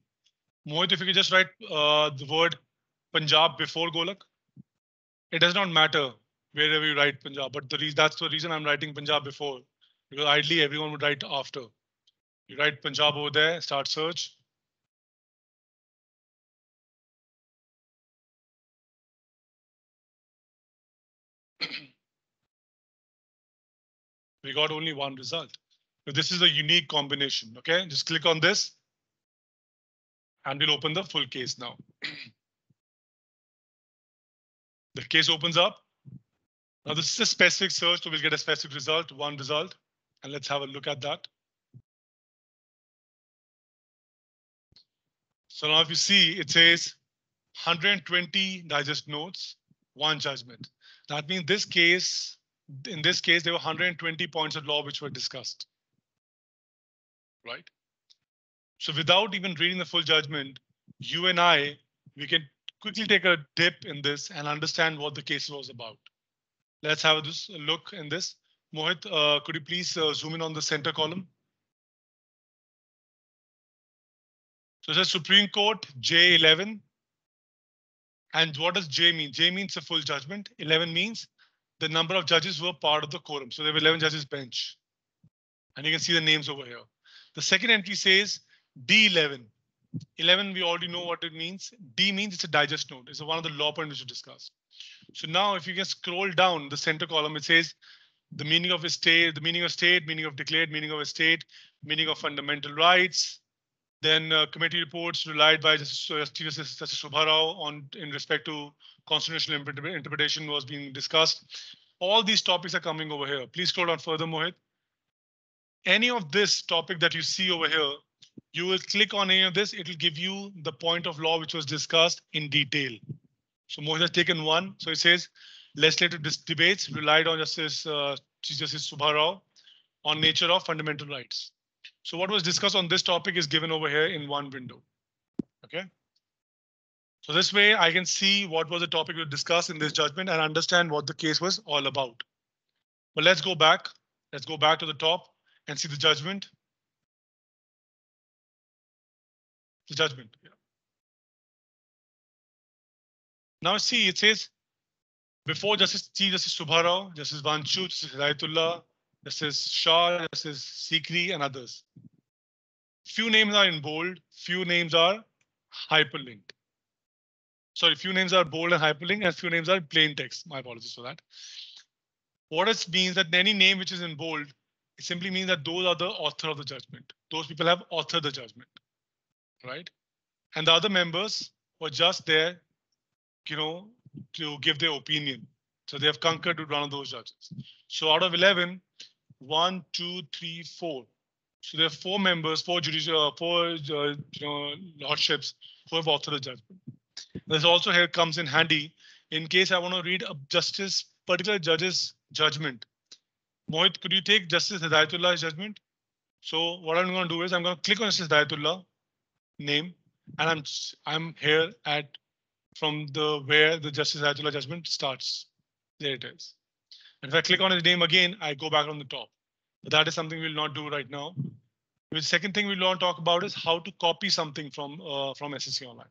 Mohit, if you could just write the word Punjab before Golak. It does not matter wherever you write Punjab, but that's the reason I'm writing Punjab before, because ideally everyone would write after. You write Punjab over there, start search. We got only one result. But this is a unique combination. Okay, just click on this. And we'll open the full case now. The case opens up. Now this is a specific search, so we'll get a specific result, one result. And let's have a look at that. So now if you see, it says 120 digest notes, one judgment. That means in this case, there were 120 points of law which were discussed. Right? So without even reading the full judgment, you and we can quickly take a dip in this and understand what the case was about. Let's have a look in this. Mohit, could you please zoom in on the center column? So it says Supreme Court J11. And what does J mean? J means a full judgment. 11 means the number of judges who were part of the quorum. So there were 11 judges bench. And you can see the names over here. The second entry says D11. 11, we already know what it means. D means it's a digest note. It's one of the law points which we discussed. So now if you can scroll down the center column, it says the meaning of a state, meaning of declared, meaning of a state, meaning of fundamental rights. Then committee reports relied by Justice Subha Rao in respect to constitutional interpretation was being discussed. All these topics are coming over here. Please scroll down further, Mohit. Any of this topic that you see over here, you will click on any of this. It will give you the point of law which was discussed in detail. So Mohit has taken one. So it says legislative debates relied on Justice Subha Rao on nature of fundamental rights. So what was discussed on this topic is given over here in one window. Okay. So this way I can see what was the topic we discussed in this judgment and understand what the case was all about. But let's go back. Let's go back to the top and see the judgment. The judgment. Yeah. Now see, it says Before Chief Justice Subha Rao, Justice Vanshu, Justice Hidayatullah, Justice Shah, Justice Sikri, and others. Few names are in bold, few names are hyperlinked. Sorry, few names are bold and hyperlinked, and few names are plain text. My apologies for that. What it means that any name which is in bold, it simply means that those are the author of the judgment. Those people have authored the judgment, right? And the other members were just there, to give their opinion. So they have concurred with one of those judges. So out of 11, 1, 2, 3, 4. So there are 4 members, 4 judicial, 4 lordships who have authored the judgment. This also here comes in handy in case I want to read a particular judge's judgment. Mohit, could you take Justice Hidayatullah's judgment? So what I'm going to do is I'm going to click on Justice Hidayatullah name, and I'm here at from the where the Justice Hidayatullah judgment starts. There it is. And if I click on his name again, I go back on the top. But that is something we'll not do right now. The second thing we'll want to talk about is how to copy something from SSC Online.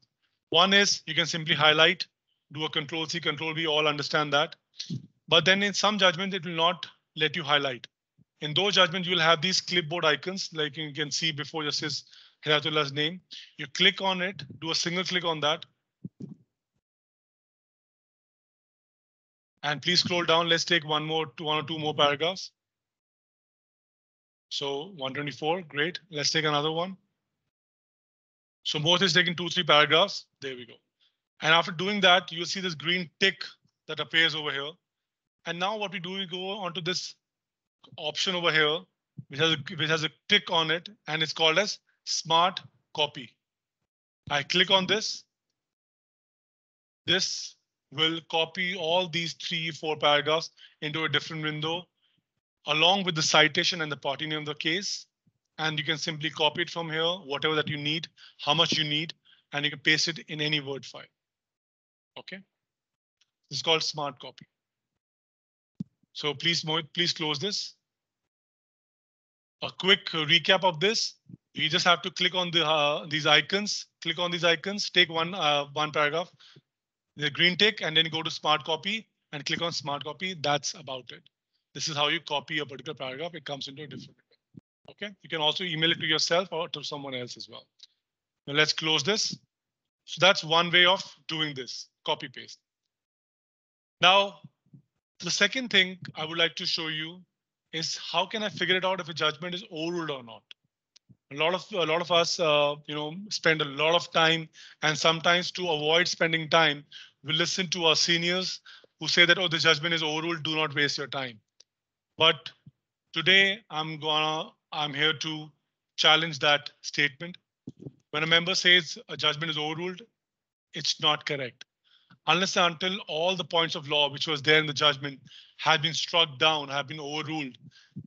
One is you can simply highlight, do a Control-C, Control-V, all understand that. But then in some judgments, it will not let you highlight. In those judgments, you will have these clipboard icons, like you can see before Justice Hidayatullah's name. You click on it, do a single click on that. And please scroll down. Let's take one or two more paragraphs. So 124, great. Let's take another one. So both is taking 2-3 paragraphs. There we go. And after doing that, you'll see this green tick that appears over here. And now what we do, we go onto this option over here, which has a tick on it, and it's called as Smart Copy. I click on this. This will copy all these 3-4 paragraphs into a different window, along with the citation and the party name of the case. And you can simply copy it from here, whatever that you need, how much you need, and you can paste it in any Word file. OK. This is called Smart Copy. So please, Mohit, please close this. A quick recap of this. You just have to click on these icons, take one paragraph, the green tick, and then go to Smart Copy and click on Smart Copy. That's about it. This is how you copy a particular paragraph. It comes into a different way. OK, you can also email it to yourself or to someone else as well. Now let's close this. So that's one way of doing this, copy paste. Now, the second thing I would like to show you is how can I figure it out if a judgment is overruled or not? A lot of us, spend a lot of time, and sometimes to avoid spending time, we listen to our seniors who say that, oh, the judgment is overruled, do not waste your time. But today I'm here to challenge that statement. When a member says a judgment is overruled, it's not correct. Unless and until all the points of law which was there in the judgment have been struck down, have been overruled,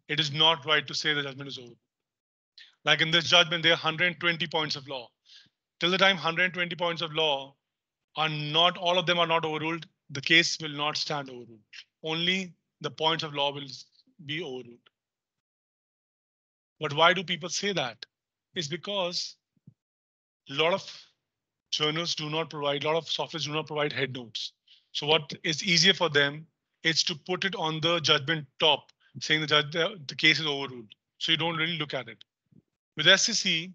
it is not right to say the judgment is overruled. Like in this judgment, there are 120 points of law. Till the time 120 points of law are not, all of them are not overruled, the case will not stand overruled. Only the points of law will be overruled. But why do people say that? It's because a lot of journals do not provide, a lot of softwares do not provide head notes. So what is easier for them is to put it on the judgment top, saying the case is overruled. So you don't really look at it. With SCC,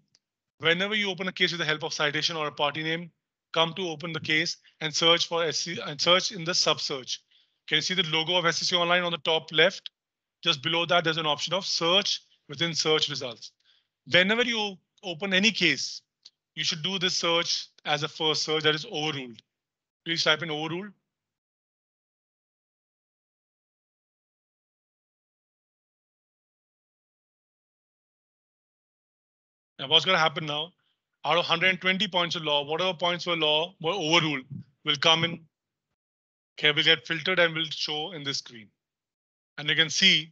whenever you open a case with the help of citation or a party name, come to open the case and search for SCC and search in the sub search. Can you see the logo of SCC Online on the top left? Just below that, there's an option of search within search results. Whenever you open any case, you should do this search as a first search, that is overruled. Please type in overruled. Now what's going to happen now? Out of 120 points of law, whatever points were overruled will come in. Okay, will get filtered and will show in this screen. And you can see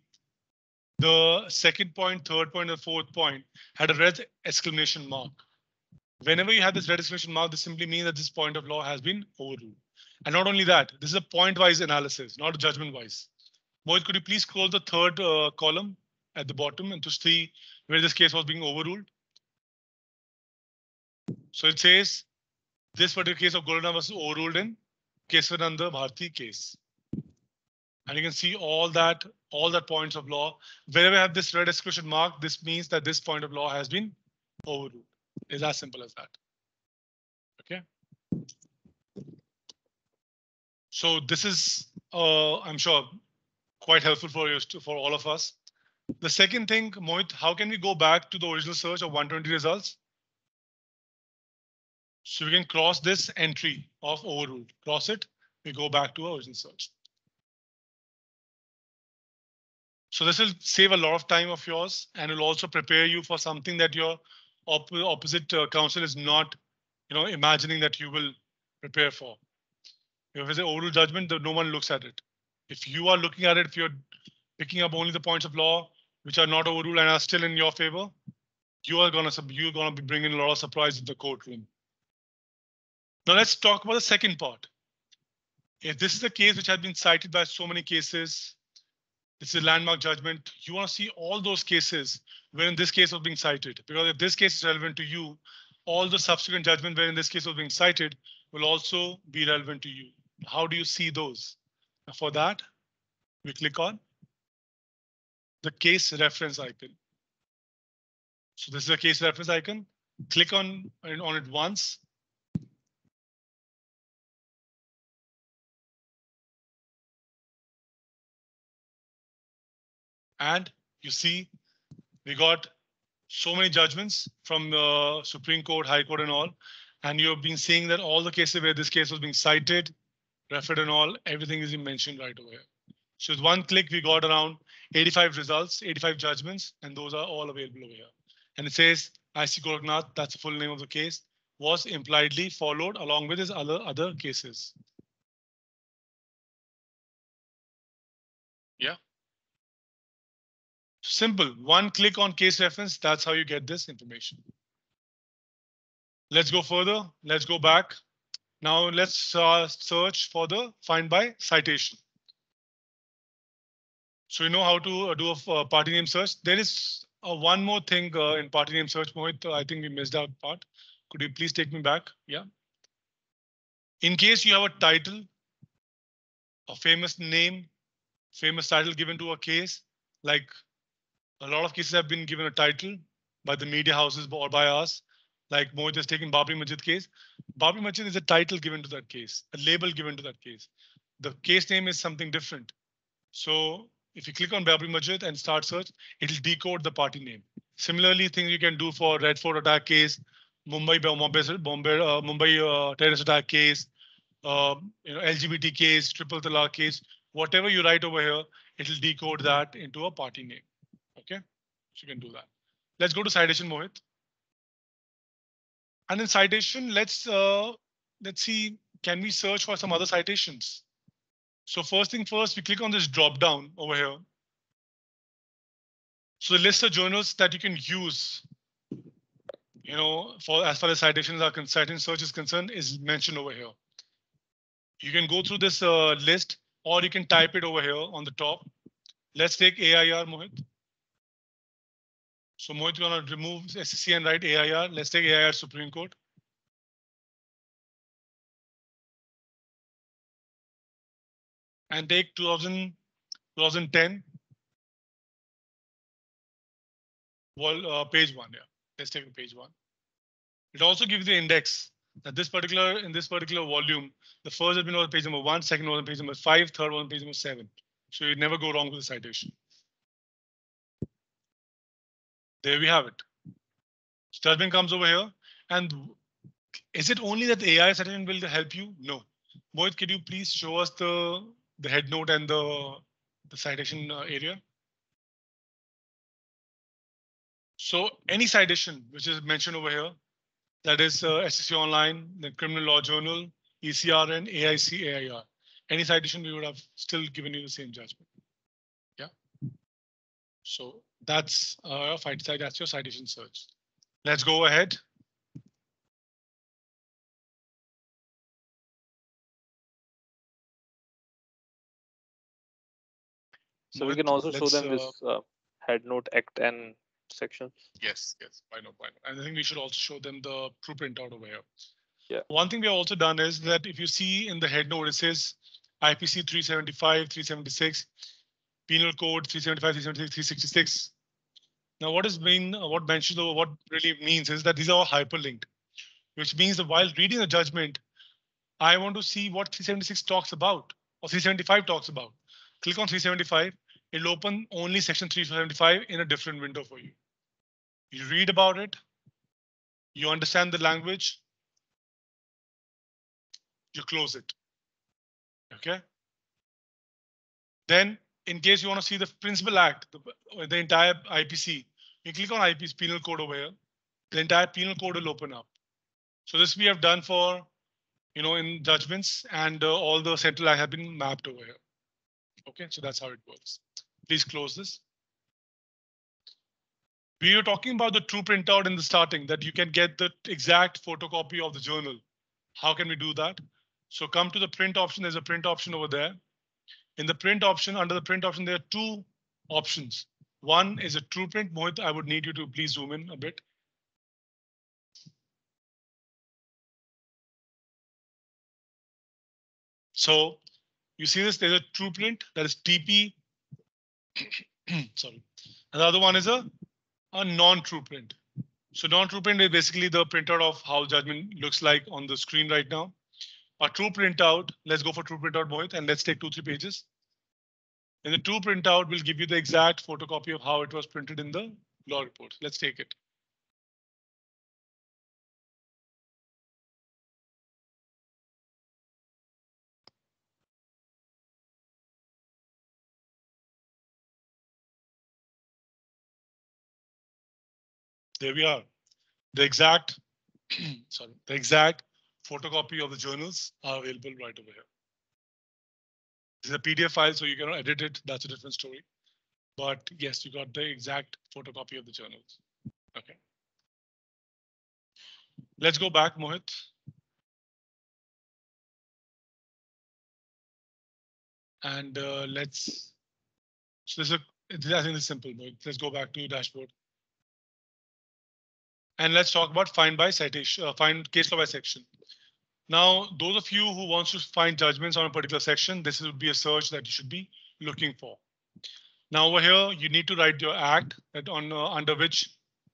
the second point, third point, and fourth point had a red exclamation mark. Whenever you have this red exclamation mark, this simply means that this point of law has been overruled. And not only that, this is a point-wise analysis, not a judgment-wise. Mohit, could you please scroll the third column at the bottom and to see where this case was being overruled? So it says this particular case of Golana was overruled in Keswananda Bharti case. And you can see all that points of law. Wherever I have this red exclusion mark, this means that this point of law has been overruled. It's as simple as that. Okay. So this is, I'm sure, quite helpful for you, for all of us. The second thing, Mohit, how can we go back to the original search of 120 results? So we can cross this entry of overruled. Cross it, we go back to our original search. So this will save a lot of time of yours and will also prepare you for something that your opposite counsel is not, imagining that you will prepare for. If it's an overruled judgment, no one looks at it. If you are looking at it, if you're picking up only the points of law which are not overruled and are still in your favor, you're gonna be bringing a lot of surprise in the courtroom. Now let's talk about the second part. If this is a case which has been cited by so many cases, this is a landmark judgment. You want to see all those cases wherein this case was being cited, because if this case is relevant to you, all the subsequent judgment wherein this case was being cited will also be relevant to you. How do you see those? Now for that, we click on the case reference icon. So this is a case reference icon. Click on it once. And you see, we got so many judgments from the Supreme Court, High Court and all. And you've been seeing that all the cases where this case was being cited, referred and all, everything is mentioned right over here. So with one click, we got around 85 results, 85 judgments, and those are all available over here. And it says IC Gorakhnath, that's the full name of the case, was impliedly followed along with his other cases. Yeah. Simple. One click on case reference. That's how you get this information. Let's go further. Let's go back. Now let's search for the find by citation. So you know how to do a party name search. There is one more thing in party name search, Mohit. I think we missed out part. Could you please take me back? Yeah. In case you have a title, a famous name, famous title given to a case, like a lot of cases have been given a title by the media houses or by us, like Mohit has taken Babri Masjid case. Babri Masjid is a title given to that case, a label given to that case. The case name is something different. So if you click on Babri Masjid and start search, it'll decode the party name. Similarly, things you can do for Red Fort attack case, Mumbai terrorist attack case, LGBT case, triple talaq case, whatever you write over here, it'll decode that into a party name. Okay, so you can do that. Let's go to citation, Mohit. And in citation, let's see, can we search for some other citations? So first thing first, we click on this drop down over here. So the list of journals that you can use, for as far as citations are concerned, citation search is concerned, is mentioned over here. You can go through this list, or you can type it over here on the top. Let's take AIR, Mohit. So Mohit, you're gonna remove SCC and write AIR. Let's take AIR Supreme Court. And take 2010. Page 1, yeah. Let's take page 1. It also gives the index that in this particular volume, the first has been on page number 1, second was on page number 5, third was on page number 7. So you never go wrong with the citation. There we have it. Judgment comes over here. And is it only that the AI citation will help you? No. Mohit, could you please show us the head note and the citation area? So any citation which is mentioned over here, that is SCC Online, the Criminal Law Journal, ECRN, AIC, AIR. Any citation, we would have still given you the same judgment. Yeah. So that's that's your citation search. Let's go ahead. So we can also show them this head note, act, and section. Yes, why not? And I think we should also show them the true printout over here. Yeah. One thing we have also done is that if you see in the head note, it says IPC 375, 376, Penal Code 375, 376, 366. Now, what mentioned or what really means is that these are all hyperlinked, which means that while reading a judgment, I want to see what 376 talks about or 375 talks about. Click on 375. It'll open only section 375 in a different window for you. You read about it. You understand the language. You close it. Okay. Then, in case you want to see the principal act, the entire IPC, you click on IPC penal code over here. The entire penal code will open up. So this we have done for, in judgments, and all the central act have been mapped over here. Okay, so that's how it works. Please close this. We were talking about the true printout in the starting, that you can get the exact photocopy of the journal. How can we do that? So come to the print option. There's a print option over there. In the print option, under the print option, there are two options. One is a true print. Mohit, I would need you to please zoom in a bit. So you see this, there's a true print, that is TP. Sorry. And the other one is a non-true print. So non-true print is basically the printout of how judgment looks like on the screen right now. A true printout, let's go for true printout, Mohit, and let's take 2-3 pages. And the true printout will give you the exact photocopy of how it was printed in the law report. Let's take it. There we are. The exact, the exact photocopy of the journals are available right over here. This is a PDF file, so you cannot edit it. That's a different story. But yes, you got the exact photocopy of the journals. Okay. Let's go back, Mohit. And let's. So this is I think it's simple, Mohit. Let's go back to dashboard. And let's talk about find by citation, find case law by section. Now, those of you who wants to find judgments on a particular section, this would be a search that you should be looking for. Now over here, you need to write your act that on under which,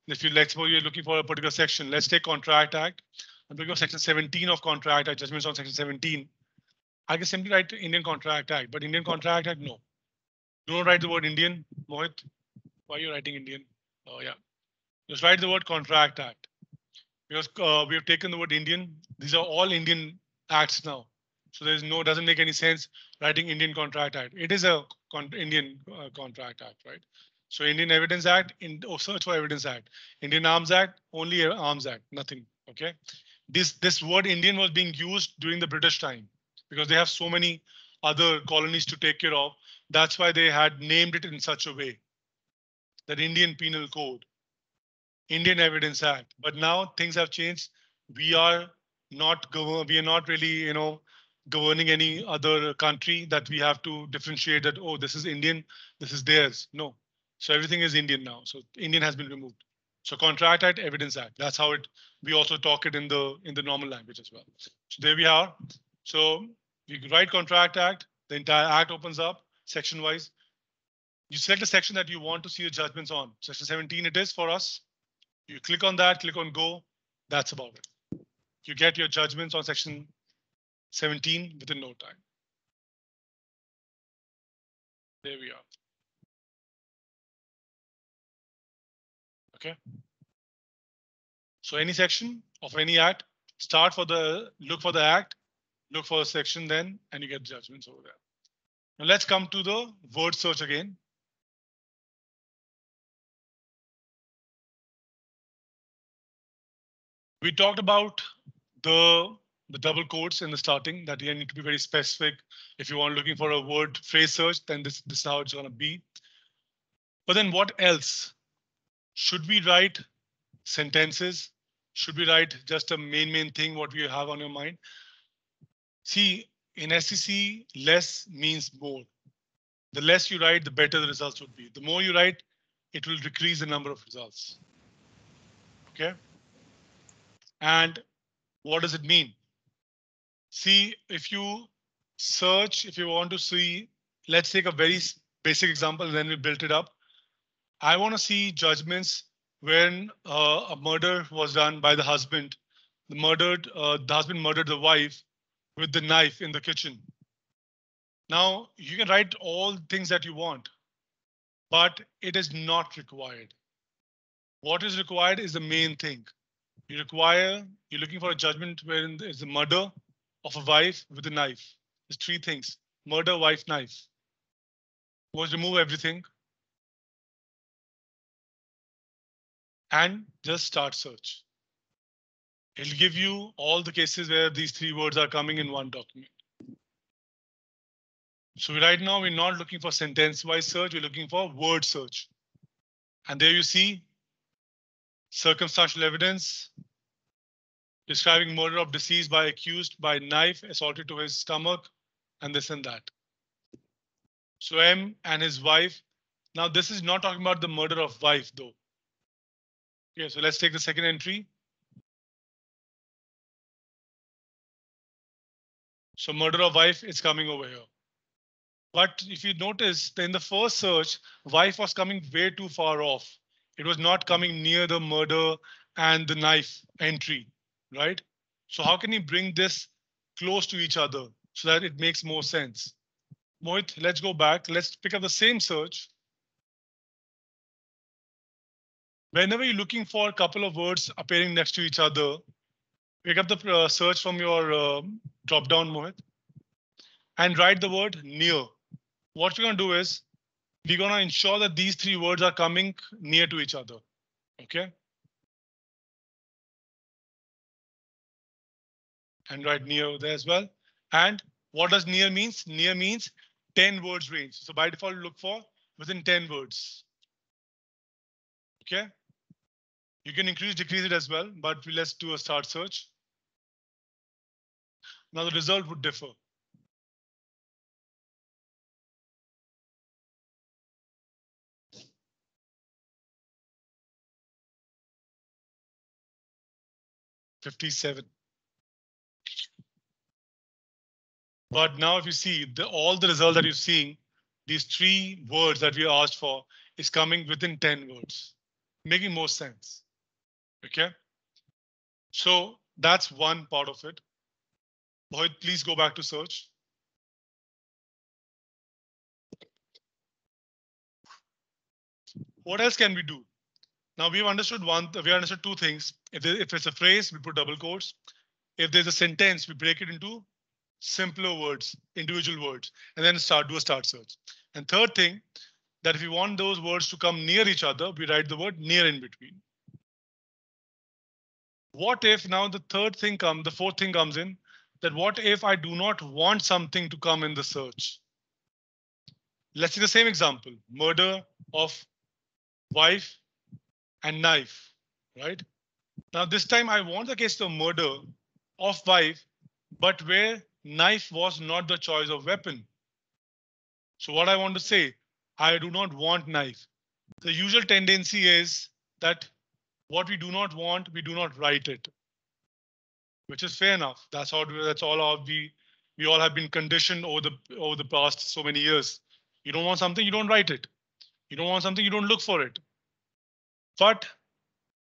if let's suppose you're looking for a particular section, let's take Contract Act. I'm looking for section 17 of Contract Act, judgments on section 17. I can simply write Indian Contract Act, but Indian Contract Act, no. Do not write the word Indian, Mohit. Why are you writing Indian? Oh yeah. Just write the word Contract Act. Because we have taken the word Indian. These are all Indian acts now. So doesn't make any sense writing Indian Contract Act. It is a Indian Contract Act, right? So Indian Evidence Act, search for Evidence Act. Indian Arms Act, only Arms Act, nothing, okay? This word Indian was being used during the British time because they have so many other colonies to take care of. That's why they had named it in such a way. That Indian Penal Code, Indian Evidence Act. But now things have changed. We are not really, governing any other country that we have to differentiate that, oh, this is Indian, this is theirs. No. So everything is Indian now. So Indian has been removed. So Contract Act, Evidence Act. That's how we also talk it in the normal language as well. So there we are. So you write Contract Act, the entire act opens up section wise. You select a section that you want to see the judgments on. Section 17 it is for us. You click on that, click on go. That's about it. You get your judgments on section 17 within no time. There we are. Okay. So any section of any act, look for the act, look for a section then, and you get judgments over there. Now let's come to the word search again. We talked about the double quotes in the starting that you need to be very specific. If you are looking for a word phrase search, then this is how it's going to be. But then what else? Should we write sentences? Should we write just a main thing, what you have on your mind? See, in SEC, less means more. The less you write, the better the results would be. The more you write, it will decrease the number of results. Okay. And what does it mean? See, if you search, if you want to see, let's take a very basic example and then we built it up. I want to see judgments when a murder was done by the husband. The husband murdered the wife with the knife in the kitchen. Now you can write all things that you want, but it is not required. What is required is the main thing. You're looking for a judgment wherein there is a murder of a wife with a knife. There's three things: murder, wife, knife. Was remove everything and just start search. It'll give you all the cases where these three words are coming in one document. So right now we're not looking for sentence-wise search, we're looking for word search. And there you see circumstantial evidence describing murder of deceased by accused by knife assaulted to his stomach and this and that. So M and his wife. Now this is not talking about the murder of wife though. Okay, so let's take the second entry. So murder of wife is coming over here. But if you notice, in the first search, wife was coming way too far off. It was not coming near the murder and the knife entry, right? So how can you bring this close to each other so that it makes more sense? Mohit, let's go back. Let's pick up the same search. Whenever you're looking for a couple of words appearing next to each other, pick up the search from your drop down, Mohit, and write the word near. What we're going to do is we're going to ensure that these three words are coming near to each other. OK. And write near there as well. And what does near means? Near means 10 words range. So by default, look for within 10 words. OK. You can increase, decrease it as well, but let's do a start search. Now the result would differ. $57. But now if you see all the result that you're seeing, these three words that we asked for is coming within 10 words, making more sense. OK. So that's one part of it. Mohit, please go back to search. What else can we do? Now we've understood two things. If it's a phrase, we put double quotes. If there's a sentence, we break it into simpler words, individual words, and then do a start search. And third thing, that if we want those words to come near each other, we write the word near in between. What if now the fourth thing comes in, that what if I do not want something to come in the search? Let's see the same example, murder of wife and knife, right? Now this time I want the case of murder of wife, but where knife was not the choice of weapon. So what I want to say, I do not want knife. The usual tendency is that what we do not want, we do not write it, which is fair enough. That's all we all have been conditioned over the past so many years. You don't want something, you don't write it. You don't want something, you don't look for it. But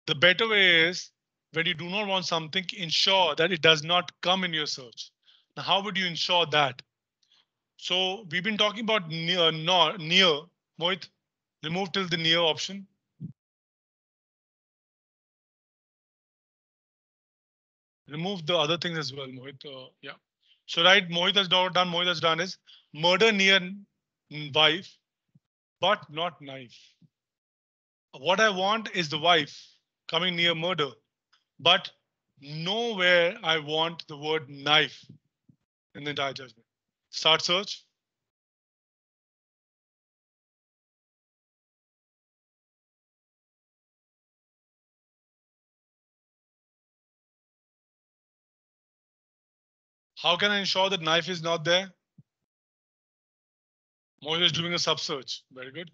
the better way is when you do not want something, ensure that it does not come in your search. Now, how would you ensure that? So we've been talking about near. Mohit, remove till the near option. Remove the other things as well, Mohit. Yeah. So right, Mohit has done is murder near wife, but not knife. What I want is the wife coming near murder, but nowhere I want the word knife in the entire judgment. Start search. How can I ensure that knife is not there? Mohit is doing a sub search. Very good.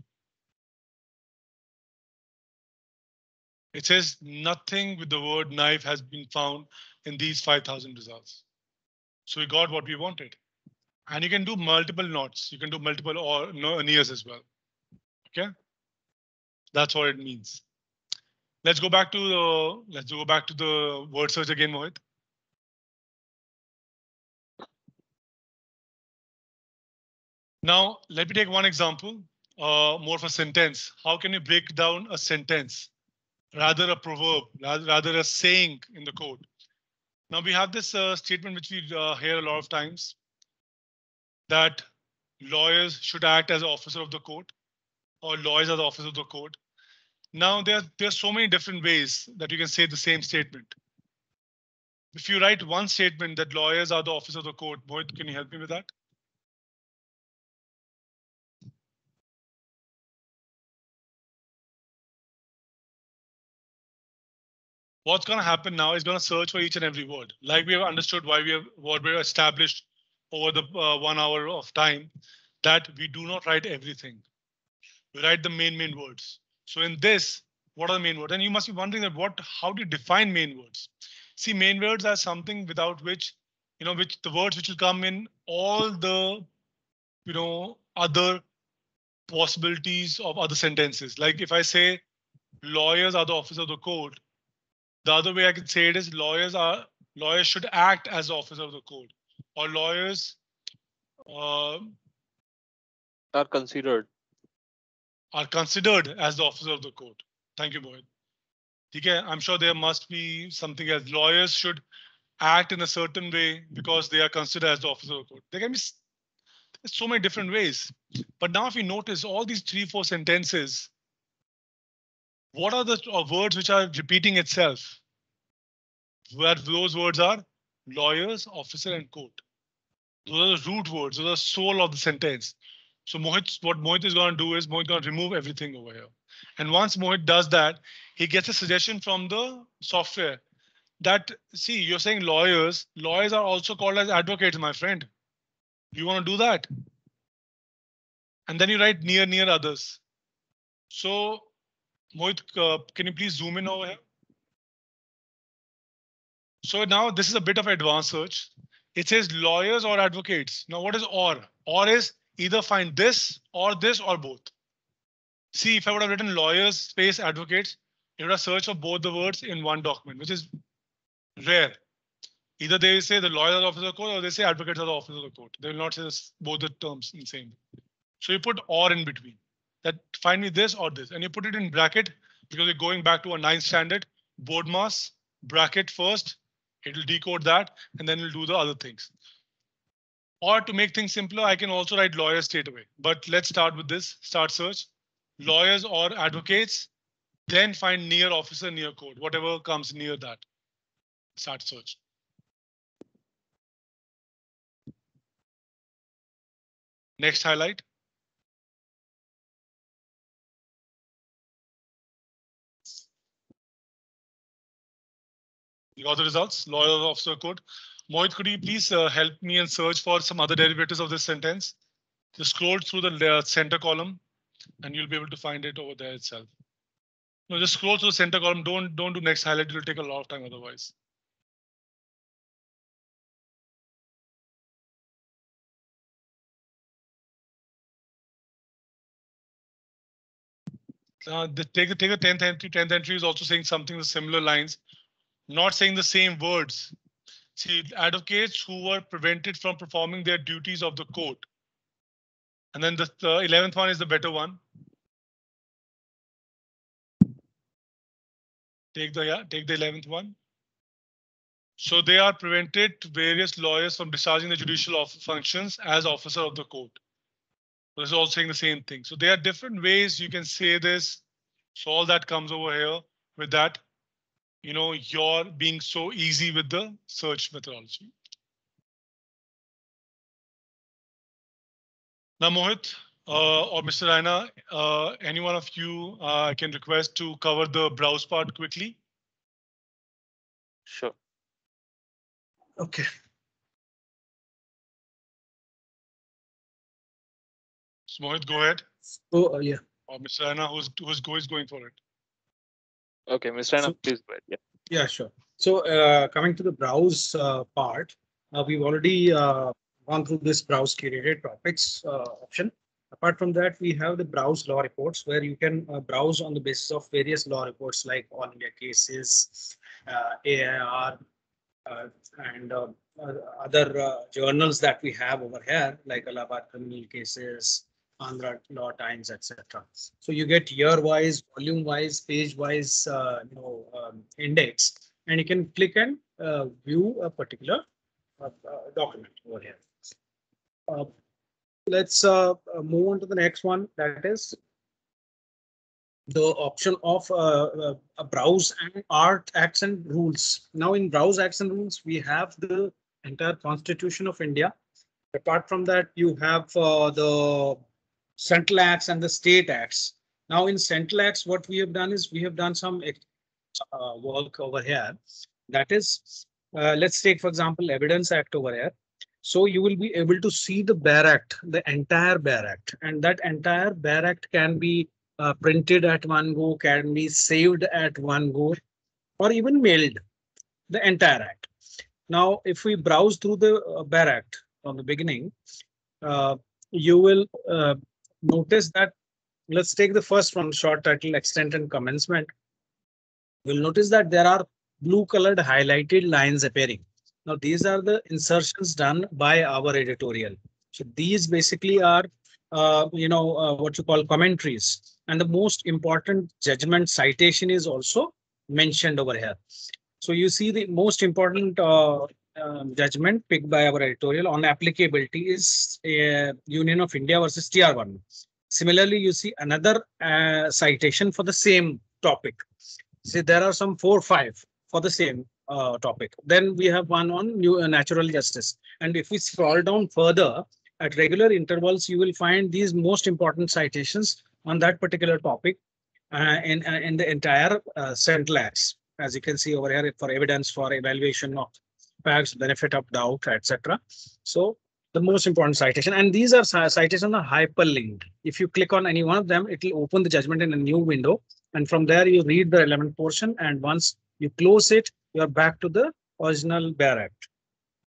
It says nothing with the word knife has been found in these 5,000 results. So we got what we wanted. And you can do multiple nots. You can do multiple or nears as well. Okay. That's what it means. Let's go back to the word search again, Mohit. Now, let me take one example, more of a sentence. How can you break down a sentence? Rather a proverb, rather a saying in the code. Now we have this statement which we hear a lot of times, that lawyers should act as an officer of the court, or lawyers are the officers of the court. Now there's so many different ways that you can say the same statement. If you write one statement that lawyers are the officers of the court, Mohit, can you help me with that? What's going to happen now is going to search for each and every word. Like we have understood why what we have established over the 1 hour of time, that we do not write everything. We write the main words. So in this, what are the main words? And you must be wondering that how do you define main words? See, main words are something without which, which the words which will come in all the, other possibilities of other sentences. Like if I say lawyers are the officers of the court, the other way I could say it is lawyers should act as officers of the court, or lawyers Are considered. Are considered as the officer of the court. Thank you, Mohit. Okay, I'm sure there must be something else. Lawyers should act in a certain way because they are considered as the officer of the court. There can be so many different ways. But now if you notice all these 3-4 sentences, what are the words which are repeating itself? Where those words are lawyers, officer, and court. Those are the root words, those are the soul of the sentence. So what Mohit is going to do is Mohit is going to remove everything over here. And once Mohit does that, he gets a suggestion from the software that, see, you're saying lawyers are also called as advocates, my friend. Do you want to do that? And then you write near others. So Mohit, can you please zoom in over here? So now this is a bit of advanced search. It says lawyers or advocates. Now what is or? Or is either find this or both. See, if I would have written lawyers space advocates, it would have searched for both the words in one document, which is rare. Either they say the lawyers are the officer of the court, or they say advocates are the officer of the court. They will not say both the terms in the same. So you put or in between. That find me this or this, and you put it in bracket because we're going back to a 9th standard. BORDMAS bracket first. It will decode that, and then we'll do the other things. Or to make things simpler, I can also write lawyers straight away. But let's start with this. Start search. Lawyers or advocates. Then find near officer, near code. Whatever comes near that. Start search. Next highlight. You got the results? Lawyer, officer, code. Mohit, could you please help me and search for some other derivatives of this sentence? Just scroll through the center column and you'll be able to find it over there itself. No, just scroll through the center column. Don't do next highlight. It'll take a lot of time otherwise. Take a 10th entry. 10th entry is also saying something with similar lines, not saying the same words. See, advocates who were prevented from performing their duties of the court. And then the 11th one is the better one. Take the 11th one. So they are prevented various lawyers from discharging the judicial functions as officer of the court. So this is all saying the same thing. So there are different ways you can say this. So all that comes over here with that. You're being so easy with the search methodology. Now, Mohit or Mr. Raina, any one of you I can request to cover the browse part quickly. Sure. Okay. So Mohit, go ahead. So yeah. Or Mr. Raina, who's going for it? Okay, Mr. Raina, please go ahead. Yeah, sure. So coming to the browse part, we've already gone through this browse curated topics option. Apart from that, we have the browse law reports where you can browse on the basis of various law reports like all India cases, AIR, uh, and other journals that we have over here, like Allahabad criminal cases, Andhra Law Times, etc. So you get year-wise, volume-wise, page-wise, index, and you can click and view a particular document over here. Let's move on to the next one. That is the option of browse and art acts and rules. Now in browse acts and rules, we have the entire Constitution of India. Apart from that, you have the central acts and the state acts. Now in central acts, what we have done is we have done some work over here. That is, let's take, for example, Evidence Act over here. So you will be able to see the Bare Act, the entire Bare Act, and that entire Bare Act can be printed at one go, can be saved at one go, or even mailed, the entire act. Now, if we browse through the Bare Act from the beginning, you will notice that, let's take the first one, short title, extent and commencement. You'll notice that there are blue colored highlighted lines appearing. Now, these are the insertions done by our editorial. So these basically are, what you call commentaries. And the most important judgment citation is also mentioned over here. So you see the most important judgment picked by our editorial on applicability is Union of India versus TR1. Similarly, you see another citation for the same topic. See, there are some 4 or 5 for the same topic. Then we have one on natural justice. And if we scroll down further, at regular intervals, you will find these most important citations on that particular topic in the entire central acts. As you can see over here, for evidence, for evaluation of facts, benefit of doubt, etc. So the most important citation, and these are citations are hyperlinked. If you click on any one of them, it will open the judgment in a new window. And from there, you read the relevant portion. And once you close it, you're back to the original Bare Act,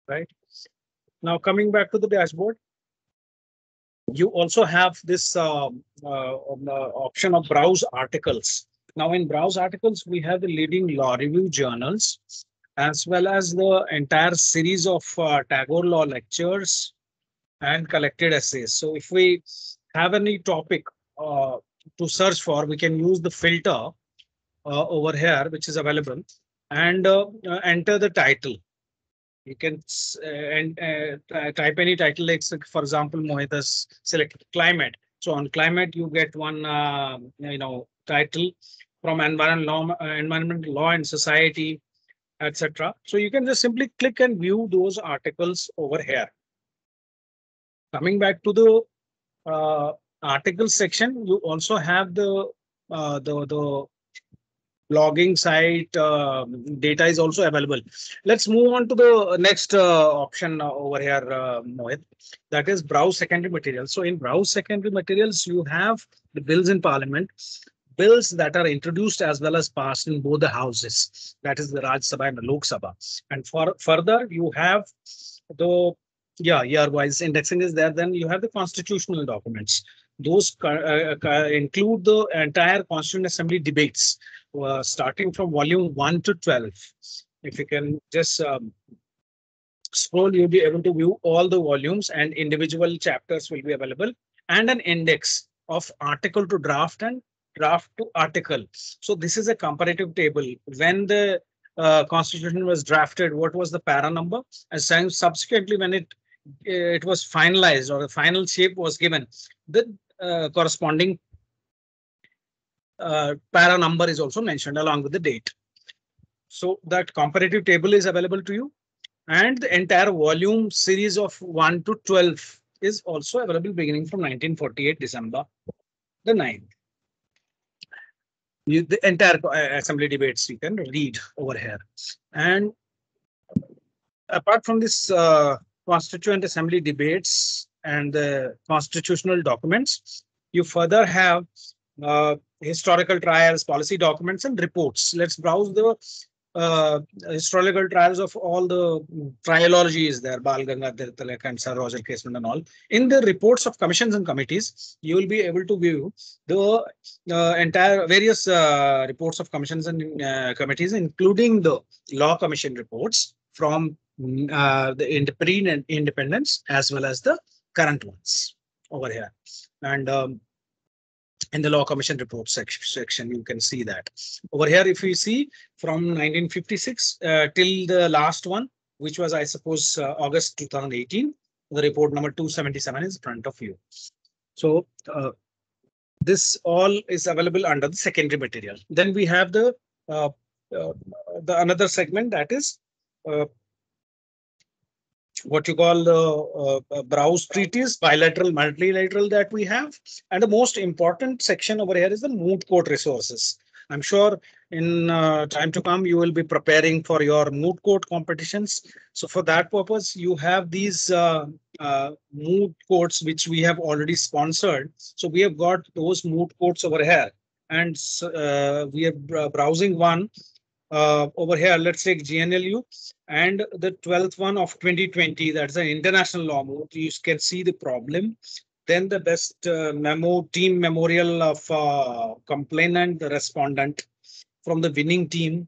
right? Now, coming back to the dashboard, you also have this option of browse articles. Now, in browse articles, we have the leading law review journals, as well as the entire series of Tagore Law lectures and collected essays. So if we have any topic to search for, we can use the filter over here, which is available, and enter the title. You can type any title, like, for example, Mohit has selected climate. So on climate, you get one, title from environmental law and society, etc. So you can just simply click and view those articles over here. Coming back to the article section, you also have the blogging site data is also available. Let's move on to the next option over here, Mohit. That is browse secondary materials. So in browse secondary materials, you have the bills in parliament, bills that are introduced as well as passed in both the houses. That is the Rajya Sabha and the Lok Sabha. And for further, you have the year-wise indexing is there. Then you have the constitutional documents. Those include the entire Constituent Assembly debates, starting from volume 1 to 12. If you can just scroll, you'll be able to view all the volumes, and individual chapters will be available, and an index of article to draft and draft to article. So this is a comparative table. When the Constitution was drafted, what was the para number? And subsequently, when it was finalized or the final shape was given, the corresponding para number is also mentioned along with the date. So that comparative table is available to you, and the entire volume series of 1 to 12 is also available beginning from 1948 December the 9th. The entire assembly debates you can read over here. And apart from this Constituent Assembly debates and the constitutional documents, you further have historical trials, policy documents, and reports. Let's browse the historical trials of all the triology is there, Bal Gangadhar Tilak and Sir Roger Casement and all. In the reports of commissions and committees, you will be able to view the entire various reports of commissions and committees, including the law commission reports from the pre-independence as well as the current ones over here. And in the law commission report section, you can see that over here. If we see from 1956 till the last one, which was, I suppose, August 2018, the report number 277 is in front of you. So this all is available under the secondary material. Then we have the another segment, that is what you call the browse treaties, bilateral, multilateral, that we have. And the most important section over here is the moot court resources. I'm sure in time to come, you will be preparing for your moot court competitions. So for that purpose, you have these moot courts, which we have already sponsored. So we have got those moot courts over here. And we are browsing one over here. Let's take GNLU. And the 12th one of 2020, that's an international law moot. You can see the problem. Then the best team memorial of complainant, the respondent from the winning team,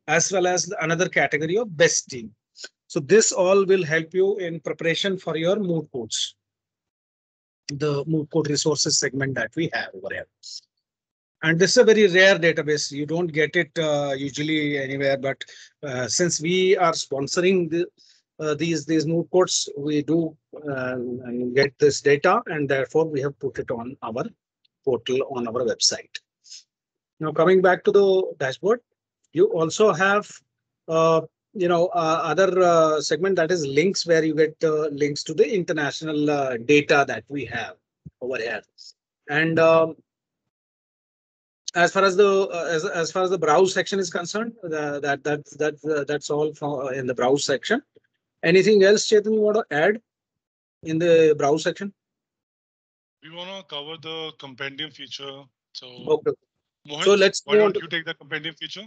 as well as another category of best team. So this all will help you in preparation for your moot courts, the moot court resources segment that we have over here. And this is a very rare database. You don't get it usually anywhere, but since we are sponsoring these moot courts, we do get this data, and therefore we have put it on our portal on our website. Now, coming back to the dashboard, you also have other segment, that is links, where you get links to the international data that we have over here. And as far as the browse section is concerned, that's all from in the browse section. Anything else, Chetan, you want to add in the browse section? We want to cover the compendium feature. So, okay. Mohit, So let's why don't you take the compendium feature?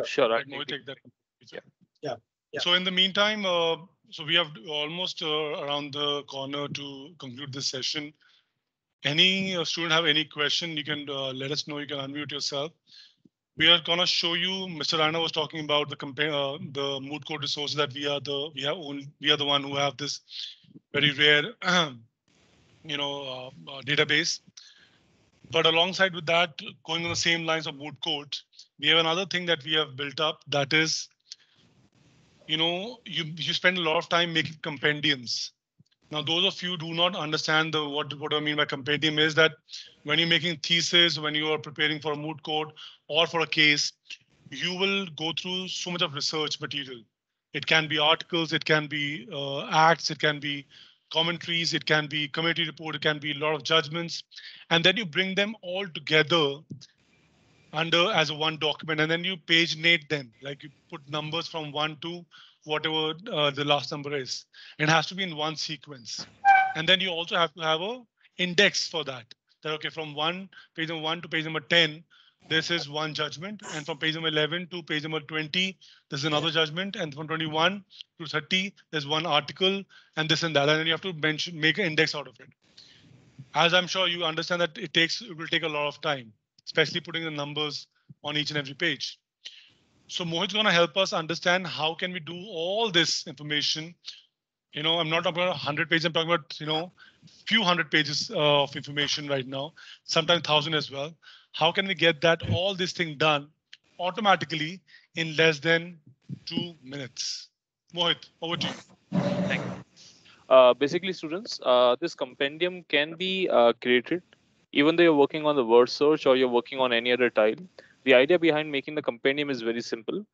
Sure. Right, Mohit, take that feature. Yeah. So in the meantime, so we have almost around the corner to conclude this session. Any student have any question, you can let us know. You can unmute yourself. We are gonna show you. Mr. Rana was talking about the moot court resources that we are the one who have this very rare, database. But alongside with that, going on the same lines of moot court, we have another thing that we have built up. That is, you spend a lot of time making compendiums. Now, those of you do not understand what I mean by compendium is that when you're making thesis, when you are preparing for a moot court or for a case, you will go through so much of research material. It can be articles, it can be acts, it can be commentaries, it can be committee report, it can be a lot of judgments, and then you bring them all together as a one document, and then you paginate them, like you put numbers from 1 to whatever the last number is. It has to be in one sequence. And then you also have to have a index for that. That okay, from page number 1 to page number 10, this is one judgment. And from page number 11 to page number 20, there's another judgment. And from 21 to 30, there's one article and this and that. And then you have to make an index out of it. As I'm sure you understand that it will take a lot of time, especially putting the numbers on each and every page. So Mohit's going to help us understand how can we do all this information. I'm not talking about 100 pages. I'm talking about, few hundred pages of information right now, sometimes 1,000 as well. How can we get all this thing done automatically in less than 2 minutes? Mohit, over to you. Thank you. Basically, students, this compendium can be created even though you're working on the word search or you're working on any other tile. The idea behind making the compendium is very simple.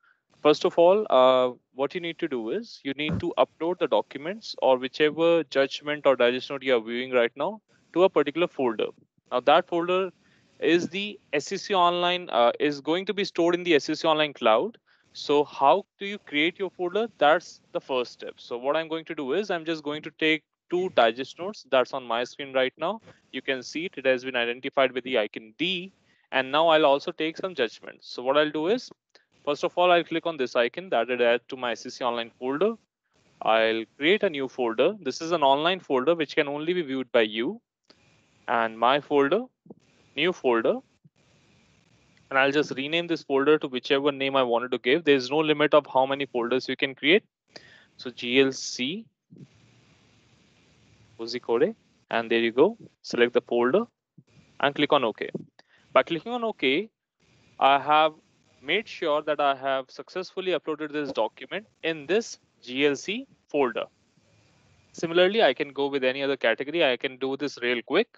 First of all, what you need to do is you need to upload the documents or whichever judgment or digest note you are viewing right now to a particular folder. Now that folder is the SCC Online, is going to be stored in the SCC Online cloud. So how do you create your folder? That's the first step. So what I'm going to do is I'm just going to take 2 digest notes that's on my screen right now. You can see it has been identified with the icon D. And now I'll also take some judgments. So what I'll do is First of all, I'll click on this icon that will add to my SCC Online folder. I'll create a new folder. This is an online folder which can only be viewed by you. And my folder, new folder. And I'll just rename this folder to whichever name I wanted to give. There's no limit of how many folders you can create. So GLC Kozhikode, and there you go. Select the folder and click on OK. By clicking on OK, I have made sure that I have successfully uploaded this document in this GLC folder. Similarly, I can go with any other category. I can do this real quick.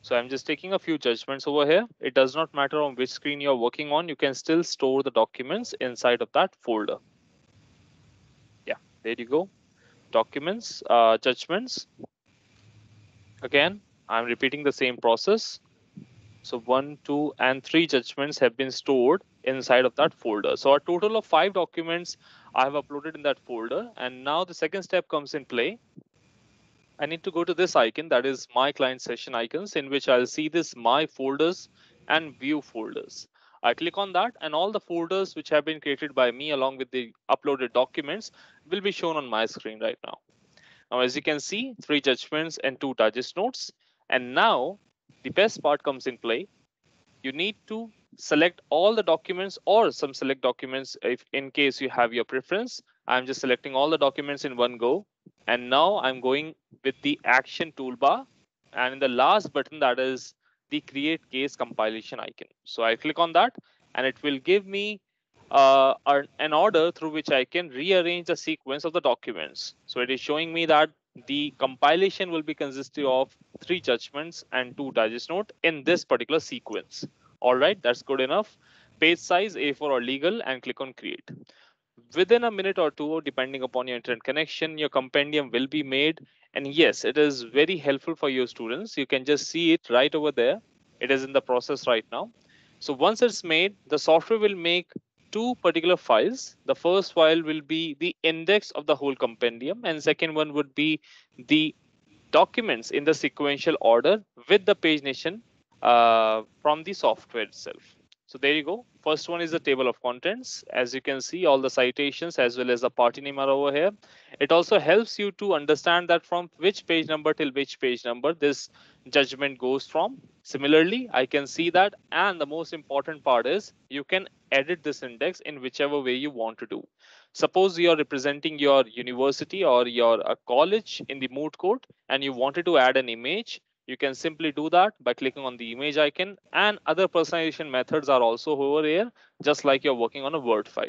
So I'm just taking a few judgments over here. It does not matter on which screen you're working on. You can still store the documents inside of that folder. Yeah, there you go. Documents, judgments. Again, I'm repeating the same process. So 1, 2, and 3 judgments have been stored inside of that folder. So a total of 5 documents I have uploaded in that folder. And now the second step comes in play. I need to go to this icon, that is my client session icons, in which I'll see this my folders and view folders. I click on that and all the folders which have been created by me along with the uploaded documents will be shown on my screen right now. Now, as you can see, 3 judgments and 2 digest notes. And now the best part comes in play. You need to select all the documents or some select documents if in case you have your preference. I'm just selecting all the documents in one go. And now I'm going with the action toolbar. And in the last button, that is the create case compilation icon. So I click on that and it will give me an order through which I can rearrange the sequence of the documents. So it is showing me that the compilation will be consisting of 3 judgments and 2 digest note in this particular sequence. All right, that's good enough. Page size A4 or legal and click on create. Within a minute or two, depending upon your internet connection, your compendium will be made. And yes, it is very helpful for your students. You can just see it right over there. It is in the process right now. So once it's made, the software will make 2 particular files. The first file will be the index of the whole compendium, and second one would be the documents in the sequential order with the pagination from the software itself. So there you go. First one is the table of contents. As you can see, all the citations as well as the party name are over here. It also helps you to understand that from which page number till which page number this judgment goes from. Similarly, I can see that, and the most important part is you can edit this index in whichever way you want to do. Suppose you are representing your university or your college in the moot court and you wanted to add an image. You can simply do that by clicking on the image icon, and other personalization methods are also over here, just like you're working on a Word file.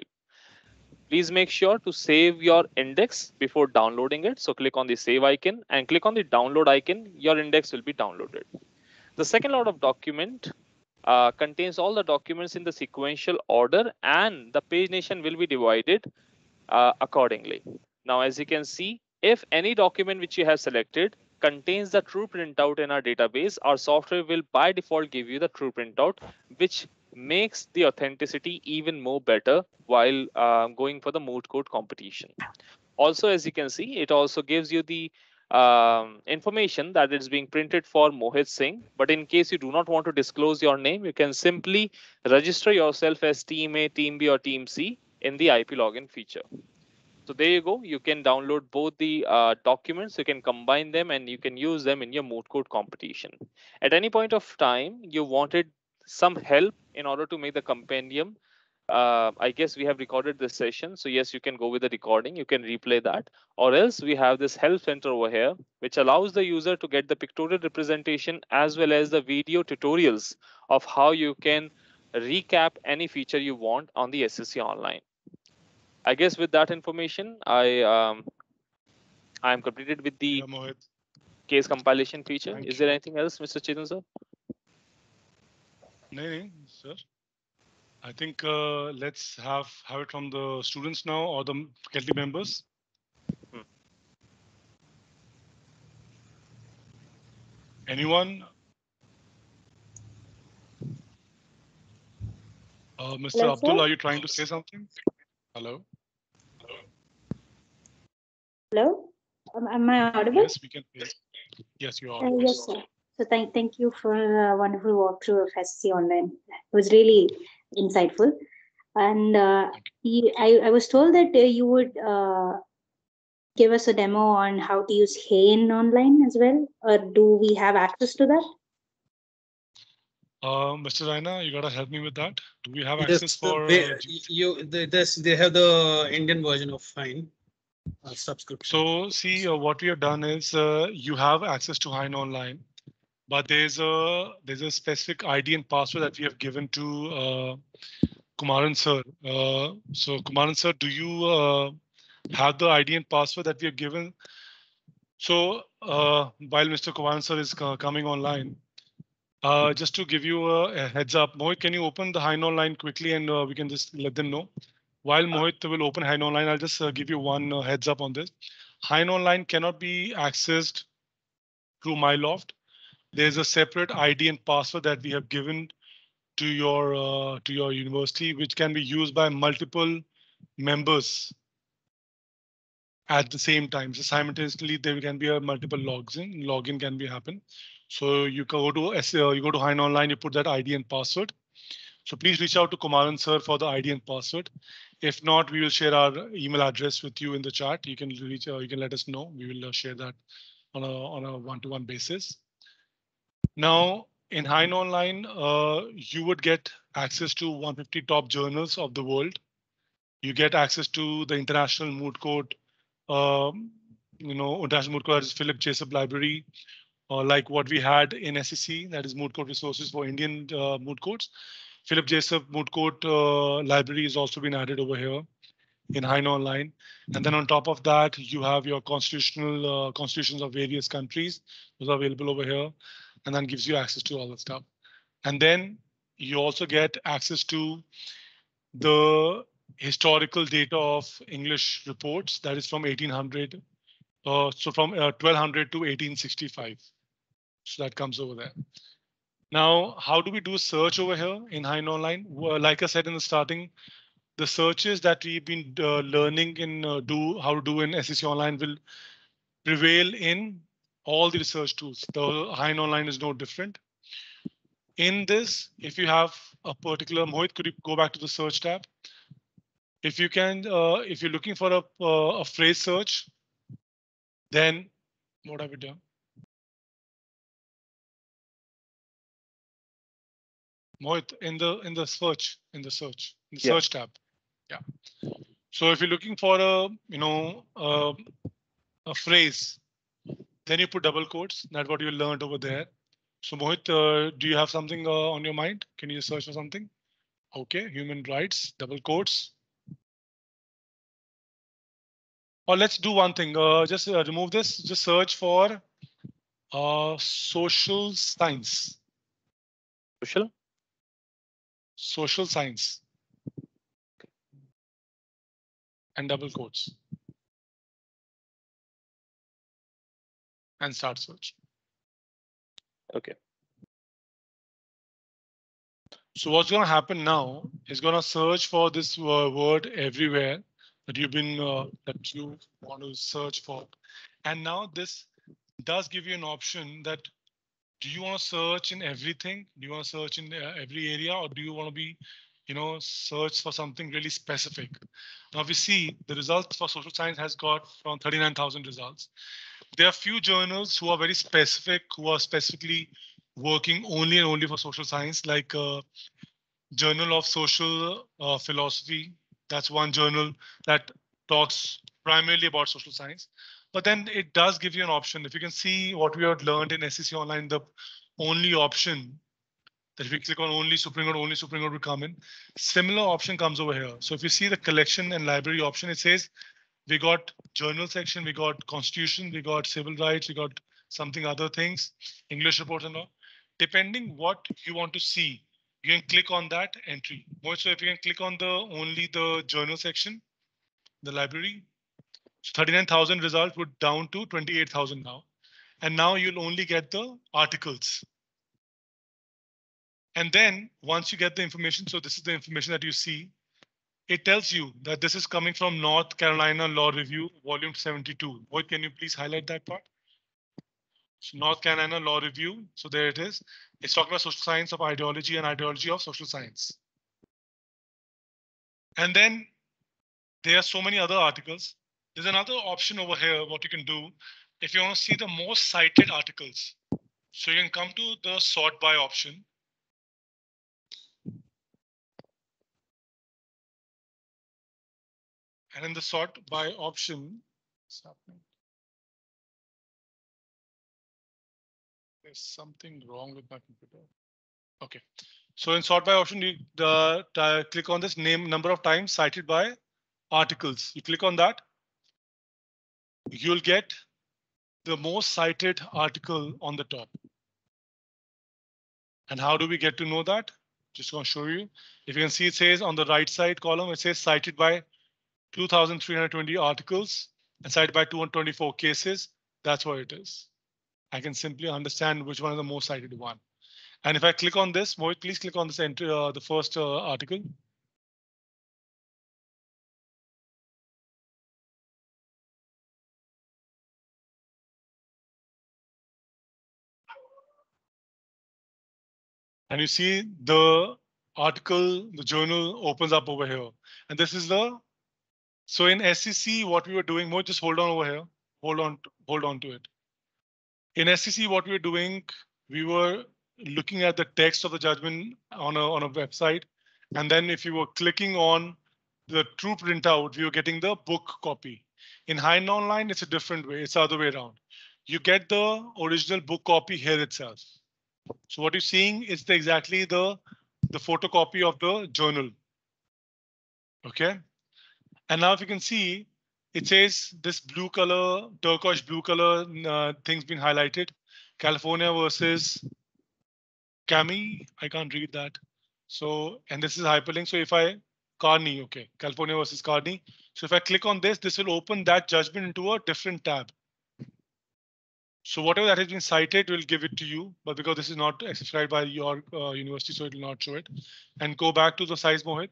Please make sure to save your index before downloading it. So click on the save icon and click on the download icon. Your index will be downloaded. The second lot of document contains all the documents in the sequential order, and the pagination will be divided accordingly. Now, as you can see, if any document which you have selected contains the true printout in our database, our software will by default give you the true printout, which makes the authenticity even more better while going for the moot court competition. Also, as you can see, it also gives you the information that it's being printed for Mohit Singh. But in case you do not want to disclose your name, you can simply register yourself as Team A, Team B, or Team C in the IP login feature. So there you go. You can download both the documents, you can combine them, and you can use them in your moot court competition. At any point of time, you wanted some help in order to make the compendium. I guess we have recorded this session. So yes, you can go with the recording. You can replay that. Or else we have this help center over here, which allows the user to get the pictorial representation as well as the video tutorials of how you can recap any feature you want on the SCC Online. I guess with that information, I'm completed with the case compilation feature. Is there anything else, Mr. Chetan sir? No, sir. I think let's have it from the students now or the faculty members. Anyone? Mr. Hello, Abdul, sir? are you trying to say something? Hello? Hello, am I audible? Yes, we can hear. Yes, you are. Yes, sir. So thank you for a wonderful walkthrough of SCC Online. It was really insightful. And I was told that you would give us a demo on how to use Hain online as well, or do we have access to that? Mr. Raina, you gotta help me with that. Do we have Yes, access for they have the Indian version of Fine subscription. So see, what we have done is you have access to Hine Online, but there's a specific ID and password that we have given to Kumaran sir. So Kumaran sir, do you have the ID and password that we have given? So while Mr. Kumaran sir is coming online, just to give you a heads up, Mohit, can you open the Hine Online quickly and we can just let them know? While Mohit will open Hine Online, I'll just give you one heads up on this. Hine Online cannot be accessed through MyLoft. There's a separate ID and password that we have given to your university, which can be used by multiple members at the same time. So simultaneously, there can be a multiple login can be happen. So you go to Hine Online, you put that ID and password. So please reach out to Kumaran sir for the ID and password. If not, we will share our email address with you in the chat. You can reach, you can let us know. We will share that on a one-to-one basis. Now, in Hine Online, you would get access to 150 top journals of the world. You get access to the International Moot Court, International Moot Court is Philip Jessup Library, like what we had in SEC, that is Moot Court Resources for Indian moot courts. Philip Jessup Moot Court Library has also been added over here in Hine Online. And then on top of that, you have your constitutions of various countries. Those are available over here, and then gives you access to all that stuff. And then you also get access to the historical data of English reports that is from 1800. So from 1200 to 1865. So that comes over there. Now, how do we do search over here in Hine Online? Well, like I said in the starting, the searches that we've been learning in how to do in SEC Online will prevail in all the research tools. The Hine Online is no different. In this, if you have a particular, Mohit, could you go back to the search tab? If you can, if you're looking for a phrase search, then what have we done? Mohit, in the search tab. Yeah. So if you're looking for a phrase, then you put double quotes. That's what you learned over there. So Mohit, do you have something on your mind? Can you search for something? Okay, human rights, double quotes. Or let's do one thing. Just remove this. Just search for social science. Social science. And double quotes. And start search. Okay. So what's going to happen now is going to search for this word everywhere that you've been that you want to search for. And now this does give you an option that do you want to search in everything? Do you want to search in every area, or do you want to be, search for something really specific? Now we see the results for social science has got around 39,000 results. There are few journals who are very specific, who are specifically working only and only for social science, like Journal of Social Philosophy. That's one journal that talks primarily about social science. But then it does give you an option. If you can see what we have learned in SEC Online, the only option that if we click on only Supreme Court will come in. Similar option comes over here. So if you see the collection and library option, it says we got journal section, we got constitution, we got civil rights, we got something other things, English reports and all. Depending what you want to see, you can click on that entry. So if you can click on only the journal section, the library, so 39,000 result would down to 28,000 now. And now you'll only get the articles. And then once you get the information, so this is the information that you see, it tells you that this is coming from North Carolina Law Review, volume 72. Boy, can you please highlight that part? So North Carolina Law Review. So there it is. It's talking about social science of ideology and ideology of social science. And then there are so many other articles. There's another option over here, what you can do if you want to see the most cited articles. So you can come to the sort by option. And in the sort by option, what's happening? There's something wrong with my computer. Okay. So in sort by option, you click on this name number of times cited by articles. You click on that. You'll get the most cited article on the top. And how do we get to know that? Just going to show you. If you can see, it says on the right side column, it says cited by 2,320 articles and cited by 224 cases. That's what it is. I can simply understand which one is the most cited one. And if I click on this, Mohit, please click on this entry, the first article. And you see the article, the journal opens up over here. And this is the, so in SEC, what we were doing, Mohit, just hold on over here. Hold on to it. In SEC, what we were doing, we were looking at the text of the judgment on a website. And then if you were clicking on the true printout, we were getting the book copy. In Hein Online, it's a different way. It's the other way around. You get the original book copy here itself. So what you're seeing is exactly the photocopy of the journal. Okay. And now if you can see, it says this blue color, turquoise blue color thing's been highlighted. California versus Cami. I can't read that. So, and this is hyperlink. So if I Carney, okay, California versus Carney. So if I click on this will open that judgment into a different tab. So whatever that has been cited will give it to you, but because this is not subscribed by your university, so it will not show it. And go back to the size, Mohit.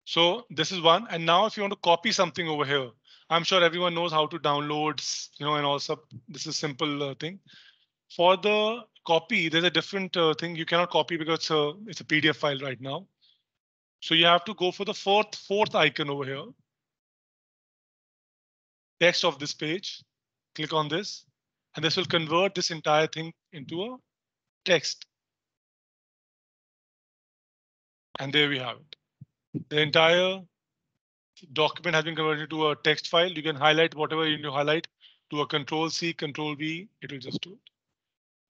So this is one. And now if you want to copy something over here, I'm sure everyone knows how to download, and also this is simple thing. For the copy, there's a different thing you cannot copy because it's a PDF file right now. So you have to go for the fourth icon over here. Text of this page, click on this, and this will convert this entire thing into a text. And there we have it. The entire document has been converted to a text file. You can highlight whatever you need to highlight to a Control-C, Control-V, it will just do it.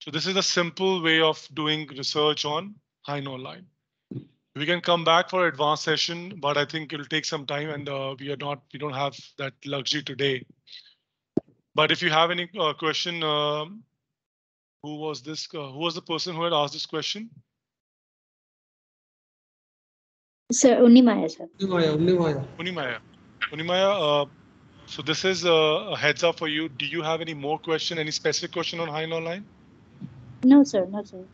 So this is a simple way of doing research on Hein Online. We can come back for advanced session, but I think it'll take some time and we don't have that luxury today. But if you have any question, who was this? Who was the person who had asked this question? Sir, Unnimaya, sir. Unnimaya, so this is a heads up for you. Do you have any more question, any specific question on Hein Online? No, sir. No, sir.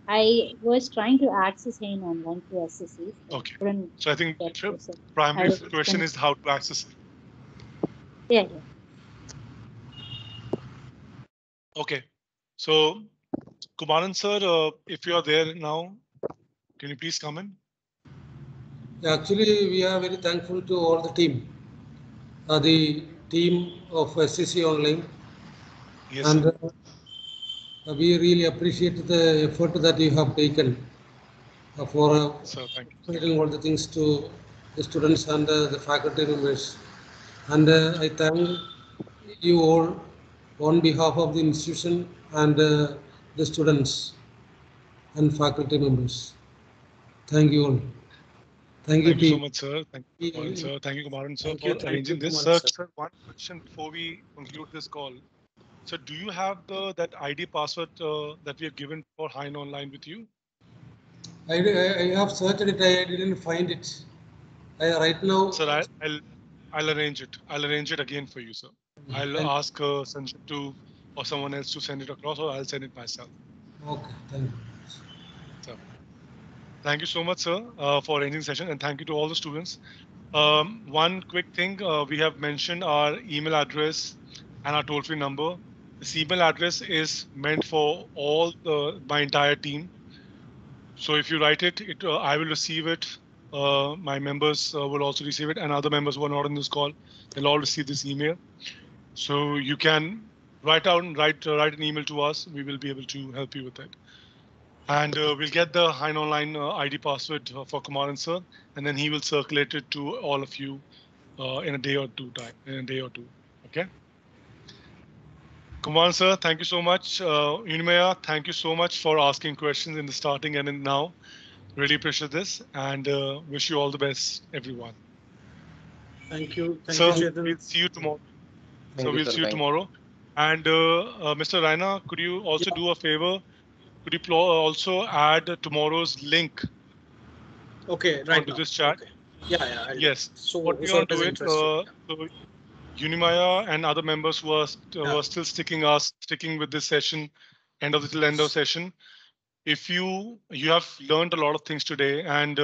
I was trying to access Hein Online through SSC. Okay. So I think primary question is how to access it. Yeah. Okay. So Kumaran sir, if you are there now, can you please come in? Actually, we are very thankful to all the team of SCC Online. Yes. And we really appreciate the effort that you have taken for explaining all the things to the students and the faculty members. And I thank you all on behalf of the institution and the students and faculty members. Thank you all. Thank you, so much, sir. Thank you, Kumaran, sir. Thank you, Kumaran, sir, for arranging this. Sir, one question before we conclude this call. So do you have that ID password that we have given for Hein Online with you? I have searched it. I didn't find it. Right now. Sir, I'll arrange it. I'll arrange it again for you, sir. I'll ask Sanjay or someone else to send it across, or I'll send it myself. Okay, thank you. So, thank you so much, sir, for arranging the session, and thank you to all the students. One quick thing, we have mentioned our email address and our toll-free number. This email address is meant for all my entire team. So if you write it, I will receive it. My members will also receive it, and other members who are not on this call, they'll all receive this email. So you can write an email to us. We will be able to help you with it. And we'll get the Hein Online ID password for Kumaran sir, and then he will circulate it to all of you in a day or two. Okay. Kumaran sir, thank you so much. Unimaya, thank you so much for asking questions in the starting and in now. Really appreciate this, and wish you all the best, everyone. Thank you. Thank So you, Chetan. we'll see you tomorrow. Thank you, We'll sir. see you Thank you. tomorrow. And Mr. Raina, could you also do a favor? Could you also add tomorrow's link Okay, right onto now. this chat? Okay. Yeah. I'll do Yes. it. So What we whosoever want to is do it, interested, so Unimaya and other members who are still sticking with this session, end of session. If you have learned a lot of things today, and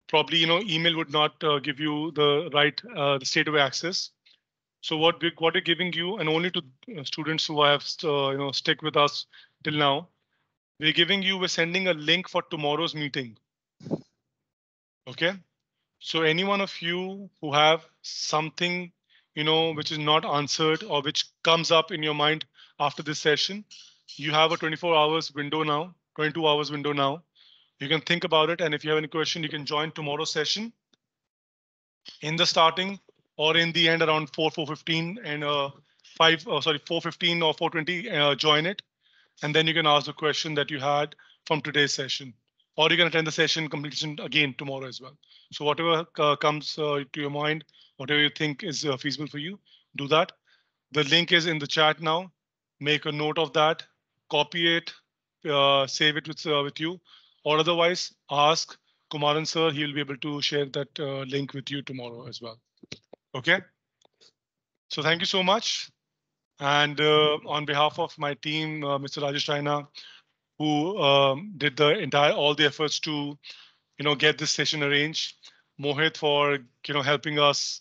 probably email would not give you the right the state of access. So what we're giving you, and only to students who have stick with us till now, we're sending a link for tomorrow's meeting. Okay. So any one of you who have something, which is not answered or which comes up in your mind after this session, you have a 24 hours window now, 22 hours window now. You can think about it. And if you have any question, you can join tomorrow's session in the starting or in the end around 4:15 and 4:15 or 4:20, join it. And then you can ask the question that you had from today's session, or you can attend the session completion again tomorrow as well. So whatever comes to your mind, whatever you think is feasible for you, do that. The link is in the chat now. Make a note of that, copy it, save it with you, or otherwise ask Kumaran sir. He will be able to share that link with you tomorrow as well. Okay. So thank you so much. And on behalf of my team, Mr. Rajesh Raina, who did all the efforts to, get this session arranged. Mohit for, helping us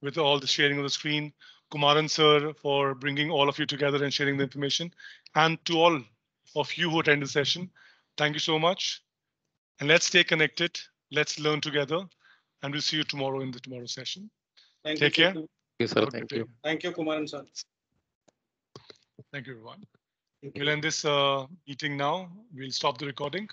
with all the sharing of the screen. Kumaran sir for bringing all of you together and sharing the information. And to all of you who attended the session, thank you so much. And let's stay connected. Let's learn together. And we'll see you tomorrow in the tomorrow session. Take care. Thank you, sir. Thank you. Thank you, Kumaran sir. Thank you, everyone. We'll end this meeting now. We'll stop the recording.